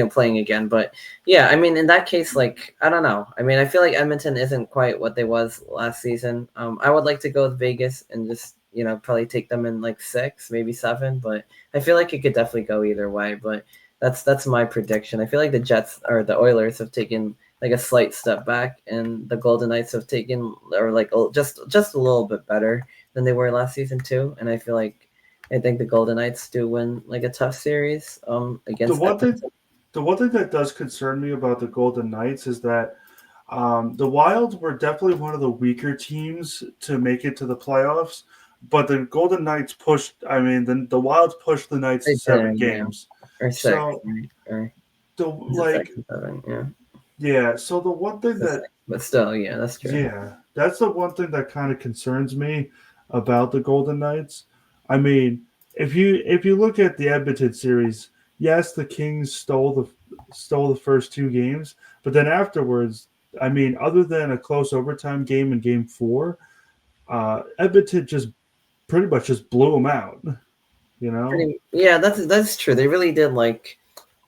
[SPEAKER 1] playing again. But yeah, I mean, in that case, I don't know. I mean, I feel like Edmonton isn't quite what they was last season. I would like to go with Vegas and just probably take them in 6, maybe 7, but I feel like it could definitely go either way. But that's my prediction. I feel like the Jets or the Oilers have taken a slight step back, and the Golden Knights have taken just a little bit better than they were last season too. And I feel like I think the Golden Knights do win a tough series against
[SPEAKER 2] the one thing that does concern me about the Golden Knights is that the Wild were definitely one of the weaker teams to make it to the playoffs, but the Golden Knights pushed. I mean, the Wild pushed the Knights to 7 games.
[SPEAKER 1] Or 6.
[SPEAKER 2] So
[SPEAKER 1] or
[SPEAKER 2] the
[SPEAKER 1] 7,
[SPEAKER 2] yeah. So the one thing that,
[SPEAKER 1] but still, yeah, that's true.
[SPEAKER 2] Yeah, that's the one thing that kind of concerns me about the Golden Knights. I mean, if you look at the Edmonton series, yes, the Kings stole the first 2 games, but then afterwards, I mean, other than a close overtime game in Game 4, Edmonton just pretty much just blew them out.
[SPEAKER 1] Yeah, that's true. They really did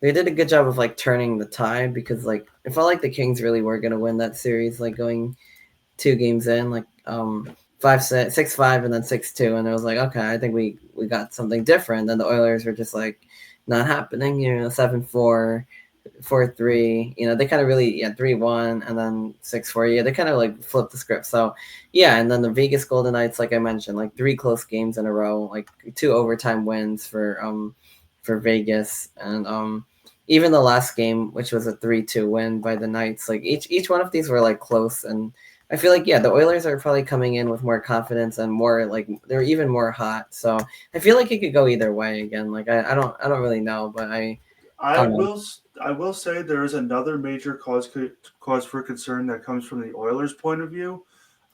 [SPEAKER 1] they did a good job of turning the tide, because it felt like the Kings really were gonna win that series, going 2 games in, 6-5 and then 6-2, and it was okay, I think we got something different. Then the Oilers were just not happening, 7-4, 4-3, they kind of really 3-1 and then 6-4. They kind of flipped the script. So yeah, and then the Vegas Golden Knights, I mentioned, 3 close games in a row, 2 overtime wins for Vegas, and even the last game, which was a 3-2 win by the Knights, each one of these were close. And I feel the Oilers are probably coming in with more confidence and more they're even more hot. So I feel it could go either way again. I don't really know, but
[SPEAKER 2] I will say there is another major cause for concern that comes from the Oilers' point of view.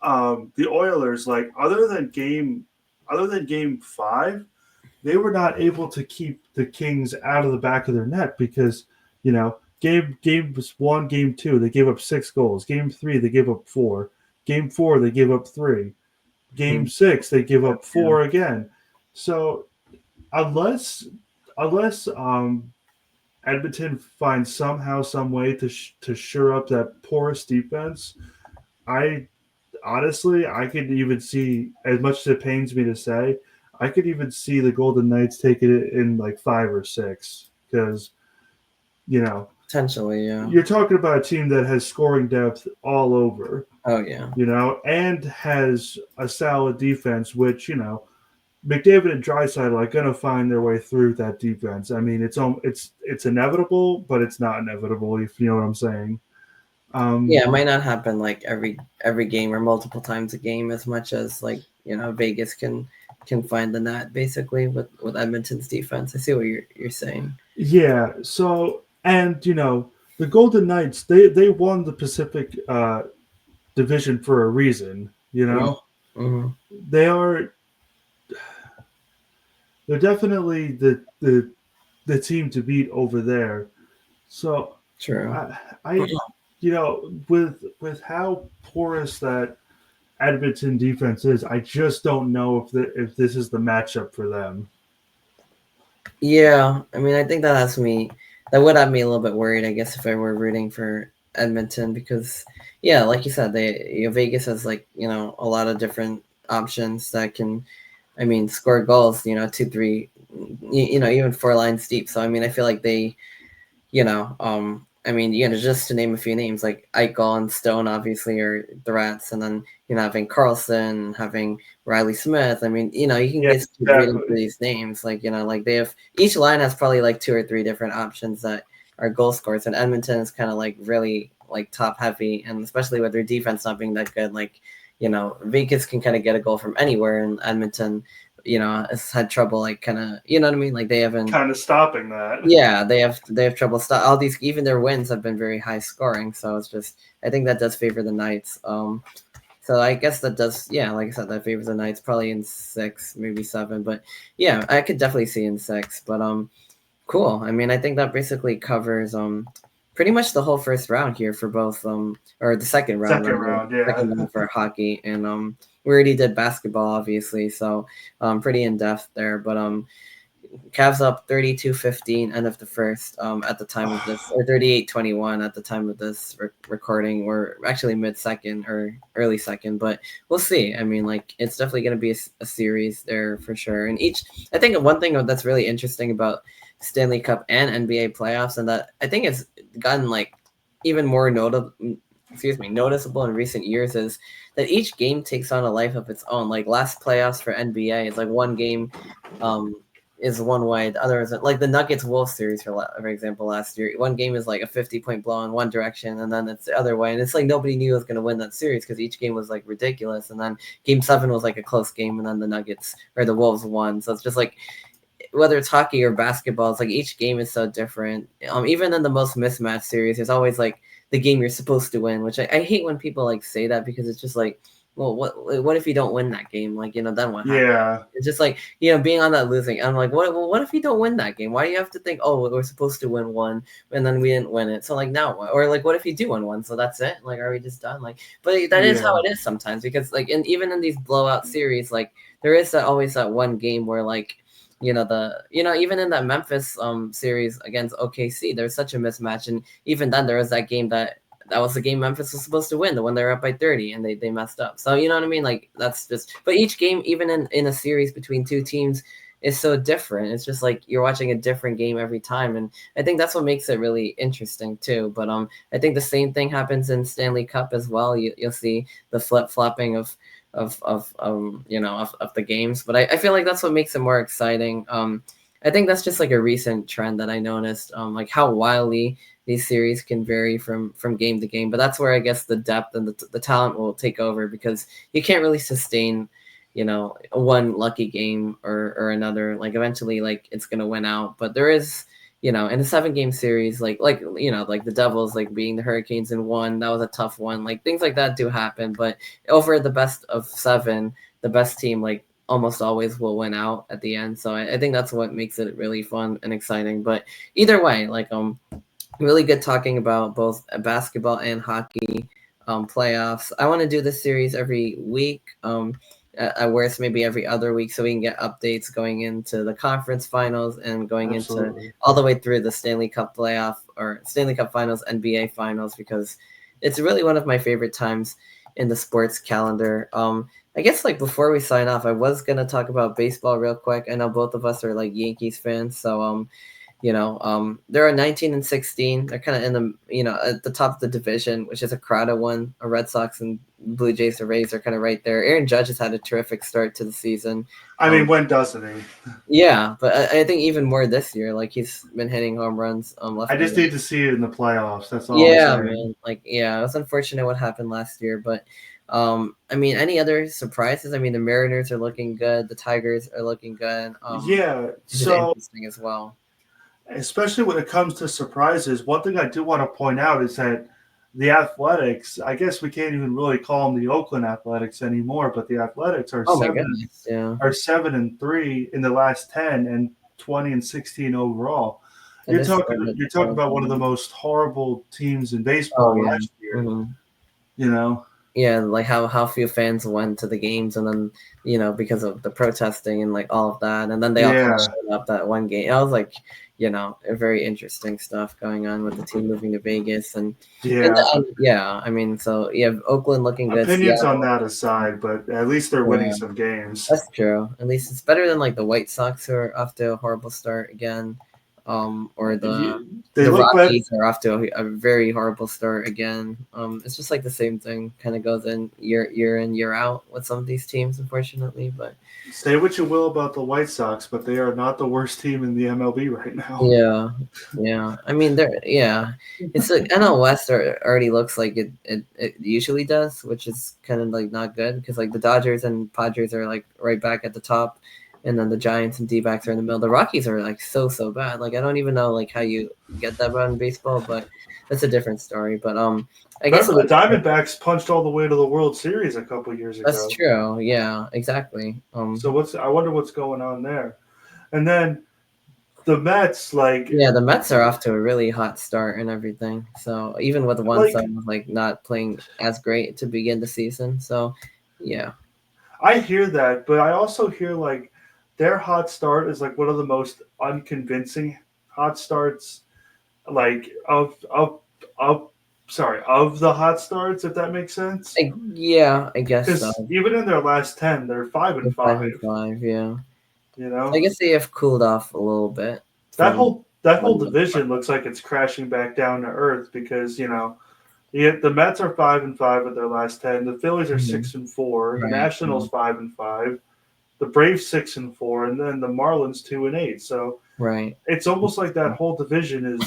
[SPEAKER 2] The Oilers, other than game 5, they were not able to keep the Kings out of the back of their net because, game was 1, game 2, they gave up 6 goals. Game 3, they gave up 4. Game 4, they gave up 3. Game 6, they give up 4 again. So unless Edmonton finds somehow, some way to shore up that porous defense, I honestly, I could even see, as much as it pains me to say, I could even see the Golden Knights taking it in like 5 or 6 because you know
[SPEAKER 1] Potentially, yeah.
[SPEAKER 2] you're talking about a team that has scoring depth all over,
[SPEAKER 1] Oh yeah.
[SPEAKER 2] and has a solid defense, which McDavid and Draisaitl are going to find their way through that defense. I mean, it's inevitable, but it's not inevitable, if you know what I'm saying.
[SPEAKER 1] Yeah, it might not happen like every game or multiple times a game as much as like Vegas can find the net basically with Edmonton's defense. I see what you're saying.
[SPEAKER 2] Yeah. So, and the Golden Knights, they won the Pacific Division for a reason.
[SPEAKER 1] Mm-hmm.
[SPEAKER 2] They are they're definitely the team to beat over there. So
[SPEAKER 1] True.
[SPEAKER 2] I with how porous that Edmonton defense is, I just don't know if this is the matchup for them.
[SPEAKER 1] Yeah, I mean, I think that would have me a little bit worried, I guess, if I were rooting for Edmonton because, yeah, like you said, Vegas has like a lot of different options that can, I mean, score goals, 2, 3, even 4 lines deep. So I mean, I feel like they I mean, just to name a few names, like Eichel and Stone, obviously, are threats, and then having Carlson, having Riley Smith. I mean, you can
[SPEAKER 2] Yeah,
[SPEAKER 1] just keep reading through
[SPEAKER 2] exactly.
[SPEAKER 1] these names, like like they have each line has probably like 2 or 3 different options that are goal scorers, and Edmonton is kind of like really like top heavy, and especially with their defense not being that good, like Vegas can kind of get a goal from anywhere, and Edmonton, has had trouble like kind of what I mean, like they haven't.
[SPEAKER 2] Kind of stopping that.
[SPEAKER 1] Yeah, they have trouble. All these, even their wins have been very high scoring. So it's just, I think that does favor the Knights. So I guess that does, yeah, like I said, that favors the Knights probably in 6, maybe 7. But yeah, I could definitely see in 6. But cool. I mean, I think that basically covers pretty much the whole first round here for both or the second round
[SPEAKER 2] Second
[SPEAKER 1] rather,
[SPEAKER 2] round, yeah.
[SPEAKER 1] second round for hockey, and we already did basketball obviously, so pretty in depth there. But Cavs up 32-15 end of the first at the time of this, or 38-21 at the time of this recording, or actually mid-second or early second, but we'll see. I mean, like, it's definitely going to be a series there for sure. And I think one thing that's really interesting about Stanley Cup and NBA playoffs, and that I think it's gotten like even more noticeable in recent years, is that each game takes on a life of its own. Like last playoffs for NBA, it's like one game is one way, the other isn't. Like the Nuggets Wolves series, for example, last year, one game is like a 50-point blow in one direction, and then it's the other way, and it's like nobody knew who was going to win that series because each game was like ridiculous, and then Game 7 was like a close game, and then the Nuggets or the Wolves won. So it's just like, whether it's hockey or basketball, it's like each game is so different. Even in the most mismatched series, there's always like the game you're supposed to win, which I hate when people like say that, because it's just like, well, what if you don't win that game? Like, then what happens?
[SPEAKER 2] Yeah.
[SPEAKER 1] It's just like, being on that losing. I'm like, what if you don't win that game? Why do you have to think, oh, we're supposed to win one and then we didn't win it? So like now what? Or like, what if you do win one? So that's it. Like, are we just done? Like, but that is how
[SPEAKER 2] Yeah.
[SPEAKER 1] it is sometimes, because like, even in these blowout series, like there is always that one game where like, even in that Memphis series against OKC, there's such a mismatch, and even then there was that game that was the game Memphis was supposed to win, the one they were up by 30 and they messed up. So you know what I mean? Like that's just, but each game, even in a series between two teams, is so different. It's just like you're watching a different game every time, and I think that's what makes it really interesting too. But I think the same thing happens in Stanley Cup as well. You'll see the flip flopping of the games, but I feel like that's what makes it more exciting. I think that's just like a recent trend that I noticed, like how wildly these series can vary from game to game. But that's where I guess the depth and the talent will take over, because you can't really sustain one lucky game or another. Like eventually, like it's gonna win out. But there is, in a 7-game series, like the Devils like beating the Hurricanes in one, that was a tough one. Like things like that do happen, but over the best of 7, the best team like almost always will win out at the end. So I think that's what makes it really fun and exciting. But either way, like really good talking about both basketball and hockey playoffs. I want to do this series every week. Where it's maybe every other week, so we can get updates going into the conference finals and going into
[SPEAKER 2] Absolutely.
[SPEAKER 1] all the way through the Stanley Cup playoff or Stanley Cup finals, NBA finals, because it's really one of my favorite times in the sports calendar. I guess like before we sign off, I was gonna talk about baseball real quick. I know both of us are like Yankees fans, so they're 19 and 16. They're kind of in the at the top of the division, which is a crowded one. A Red Sox and Blue Jays and Rays are kind of right there. Aaron Judge has had a terrific start to the season.
[SPEAKER 2] I mean, when doesn't he?
[SPEAKER 1] Yeah, but I think even more this year. Like he's been hitting home runs. Left
[SPEAKER 2] I just
[SPEAKER 1] and right.
[SPEAKER 2] need to see it in the playoffs. That's all
[SPEAKER 1] Yeah,
[SPEAKER 2] I'm saying.
[SPEAKER 1] man. Like, yeah, it was unfortunate what happened last year, but I mean, any other surprises? I mean, the Mariners are looking good. The Tigers are looking good.
[SPEAKER 2] Yeah.
[SPEAKER 1] Which is
[SPEAKER 2] So,
[SPEAKER 1] interesting as well.
[SPEAKER 2] especially when it comes to surprises, one thing I do want to point out is that the Athletics, I guess we can't even really call them the Oakland Athletics anymore, but the Athletics are
[SPEAKER 1] Oh my goodness, yeah.
[SPEAKER 2] 7-3 in the last 10 and 20 and 16 overall.
[SPEAKER 1] And
[SPEAKER 2] You're talking about one of the most horrible teams in baseball
[SPEAKER 1] yeah.
[SPEAKER 2] last year.
[SPEAKER 1] Mm-hmm.
[SPEAKER 2] You know?
[SPEAKER 1] Yeah, like how few fans went to the games, and then because of the protesting and like all of that, and then they all kind of showed up that one game. I was like, a very interesting stuff going on with the team moving to Vegas, and I mean, so you have Oakland looking good.
[SPEAKER 2] Opinions
[SPEAKER 1] Seattle,
[SPEAKER 2] on that aside, but at least they're winning some games.
[SPEAKER 1] That's true. At least it's better than like the White Sox who are off to a horrible start again, or the Rockies are off to a very horrible start again. It's just like the same thing kind of goes in year in year out with some of these teams, unfortunately. But
[SPEAKER 2] say what you will about the White Sox, but they are not the worst team in the MLB right now.
[SPEAKER 1] Yeah. I mean, it's like NL West already looks like it usually does, which is kind of like not good because like the Dodgers and Padres are like right back at the top. And then the Giants and D-backs are in the middle. The Rockies are like so bad. Like I don't even know like how you get that bad in baseball, but that's a different story. But I guess
[SPEAKER 2] the Diamondbacks punched all the way to the World Series a couple years ago.
[SPEAKER 1] That's true. Yeah, exactly.
[SPEAKER 2] So I wonder what's going on there. And then the Mets,
[SPEAKER 1] the Mets are off to a really hot start and everything. So even with one side like not playing as great to begin the season. So yeah,
[SPEAKER 2] I hear that, but I also hear like their hot start is like one of the most unconvincing hot starts, like of the hot starts, if that makes sense.
[SPEAKER 1] I guess so.
[SPEAKER 2] Even in their last 10, they're 5-5.
[SPEAKER 1] 5-5, yeah.
[SPEAKER 2] So
[SPEAKER 1] I guess they have cooled off a little bit.
[SPEAKER 2] That whole division looks like it's crashing back down to earth because the Mets are 5-5 with their last 10. The Phillies are 6-4. The Nationals 5-5. The Braves 6-4, and then the Marlins 2-8. So it's almost like that whole division is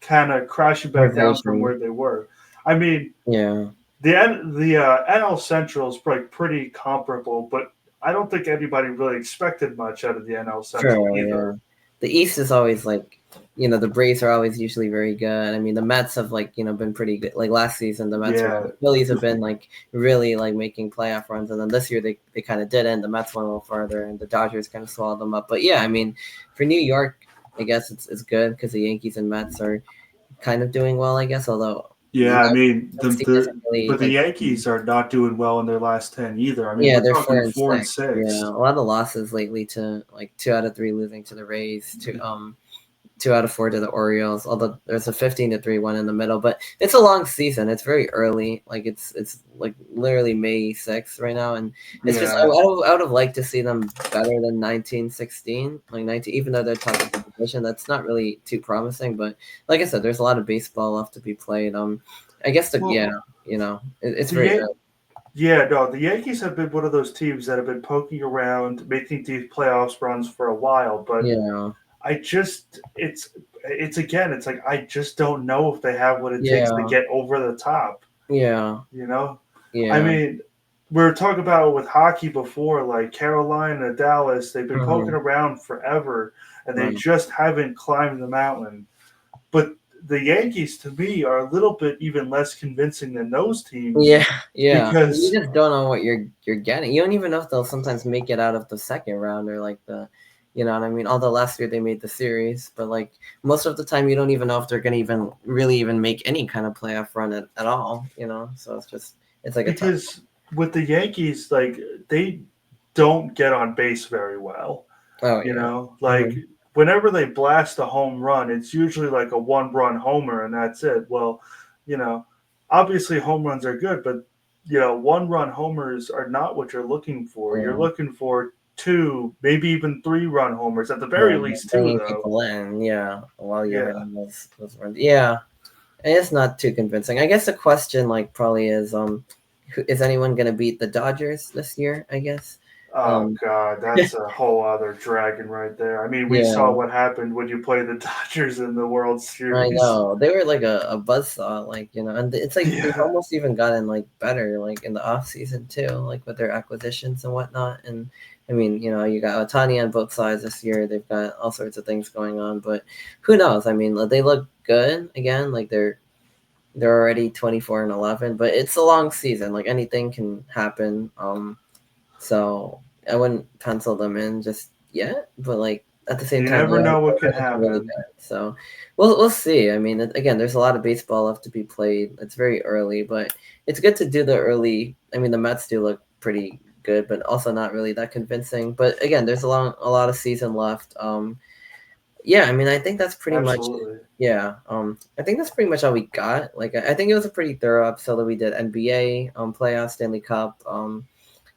[SPEAKER 2] kind of crashing back down from where they were. I mean, the NL Central is pretty comparable, but I don't think anybody really expected much out of the NL Central either.
[SPEAKER 1] Yeah. The East is always like, the Braves are always usually very good. I mean, the Mets have been pretty good. Like last season, the Phillies have been like really like making playoff runs, and then this year they kind of didn't. The Mets went a little farther, and the Dodgers kind of swallowed them up. But yeah, I mean, for New York, I guess it's good because the Yankees and Mets are kind of doing well. I guess, although.
[SPEAKER 2] Yeah, I mean, the Yankees are not doing well in their last 10 either. I mean,
[SPEAKER 1] they're 4-6. Yeah, a lot of losses lately to like 2 out of 3 losing to the Rays, 2 out of 4 to the Orioles. Although there's a 15-3 one in the middle, but it's a long season. It's very early. Like it's like literally May 6th right now, and it's just I would have liked to see them better than 19-16, like 19. Even though they're top of the division, that's not really too promising. But like I said, there's a lot of baseball left to be played. I guess it's very early.
[SPEAKER 2] Yeah, no, the Yankees have been one of those teams that have been poking around, making these playoffs runs for a while, but I just it's like I just don't know if they have what it takes to get over the top.
[SPEAKER 1] Yeah.
[SPEAKER 2] I mean, we were talking about it with hockey before, like Carolina, Dallas, they've been poking around forever and they just haven't climbed the mountain. But the Yankees, to me, are a little bit even less convincing than those teams.
[SPEAKER 1] Yeah.
[SPEAKER 2] Because
[SPEAKER 1] you just don't know what you're getting. You don't even know if they'll sometimes make it out of the second round or like the. You know what I mean? Although last year they made the series, but like most of the time you don't even know if they're going to even make any kind of playoff run at all. So it's like
[SPEAKER 2] because with the Yankees, like they don't get on base very well. Whenever they blast a home run, it's usually like a 1-run homer and that's it. Well, obviously home runs are good, but one-run homers are not what you're looking for. You're
[SPEAKER 1] Yeah.
[SPEAKER 2] looking for two, maybe even three-run homers at the very
[SPEAKER 1] Yeah,
[SPEAKER 2] least two,
[SPEAKER 1] bringing
[SPEAKER 2] though.
[SPEAKER 1] people in, yeah, while you're
[SPEAKER 2] Yeah.
[SPEAKER 1] hitting those runs. Yeah, and it's not too convincing. I guess the question, like, probably is, is anyone gonna beat the Dodgers this year? I guess.
[SPEAKER 2] Oh
[SPEAKER 1] Um,
[SPEAKER 2] God, that's a whole other dragon right there. I mean, we saw
[SPEAKER 1] yeah,
[SPEAKER 2] what happened when you play the Dodgers in the World
[SPEAKER 1] I
[SPEAKER 2] Series.
[SPEAKER 1] know they were like a buzzsaw, like, and it's like they've
[SPEAKER 2] Yeah.
[SPEAKER 1] almost even gotten like better, like in the off season too, like with their acquisitions and whatnot. And I mean, you got Otani on both sides this year. They've got all sorts of things going on, but who knows? I mean, they look good again. Like they're already 24-11, but it's a long season. Like anything can happen. So I wouldn't pencil them in just yet, but like at the same
[SPEAKER 2] You
[SPEAKER 1] time,
[SPEAKER 2] never know what
[SPEAKER 1] they're
[SPEAKER 2] could
[SPEAKER 1] looking really
[SPEAKER 2] happen.
[SPEAKER 1] good. So we'll see. I mean, again, there's a lot of baseball left to be played. It's very early, but it's good to do the early. I mean, the Mets do look pretty good, but also not really that convincing. But again, there's a lot of season left. Yeah, I mean, I think that's pretty much.
[SPEAKER 2] Absolutely.
[SPEAKER 1] Yeah, I think that's pretty much all we got. Like, I think it was a pretty thorough episode that we did NBA, playoffs, Stanley Cup,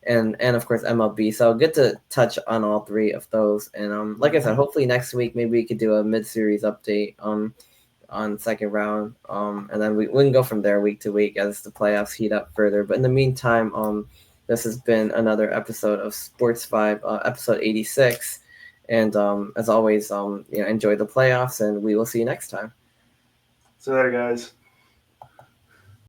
[SPEAKER 1] and of course MLB. So good to touch on all three of those. And like I said, hopefully next week maybe we could do a mid-series update on second round. And then we can go from there week to week as the playoffs heat up further. But in the meantime, this has been another episode of Sports Vibe, episode 86. And as always, enjoy the playoffs, and we will see you next time.
[SPEAKER 2] So there, guys.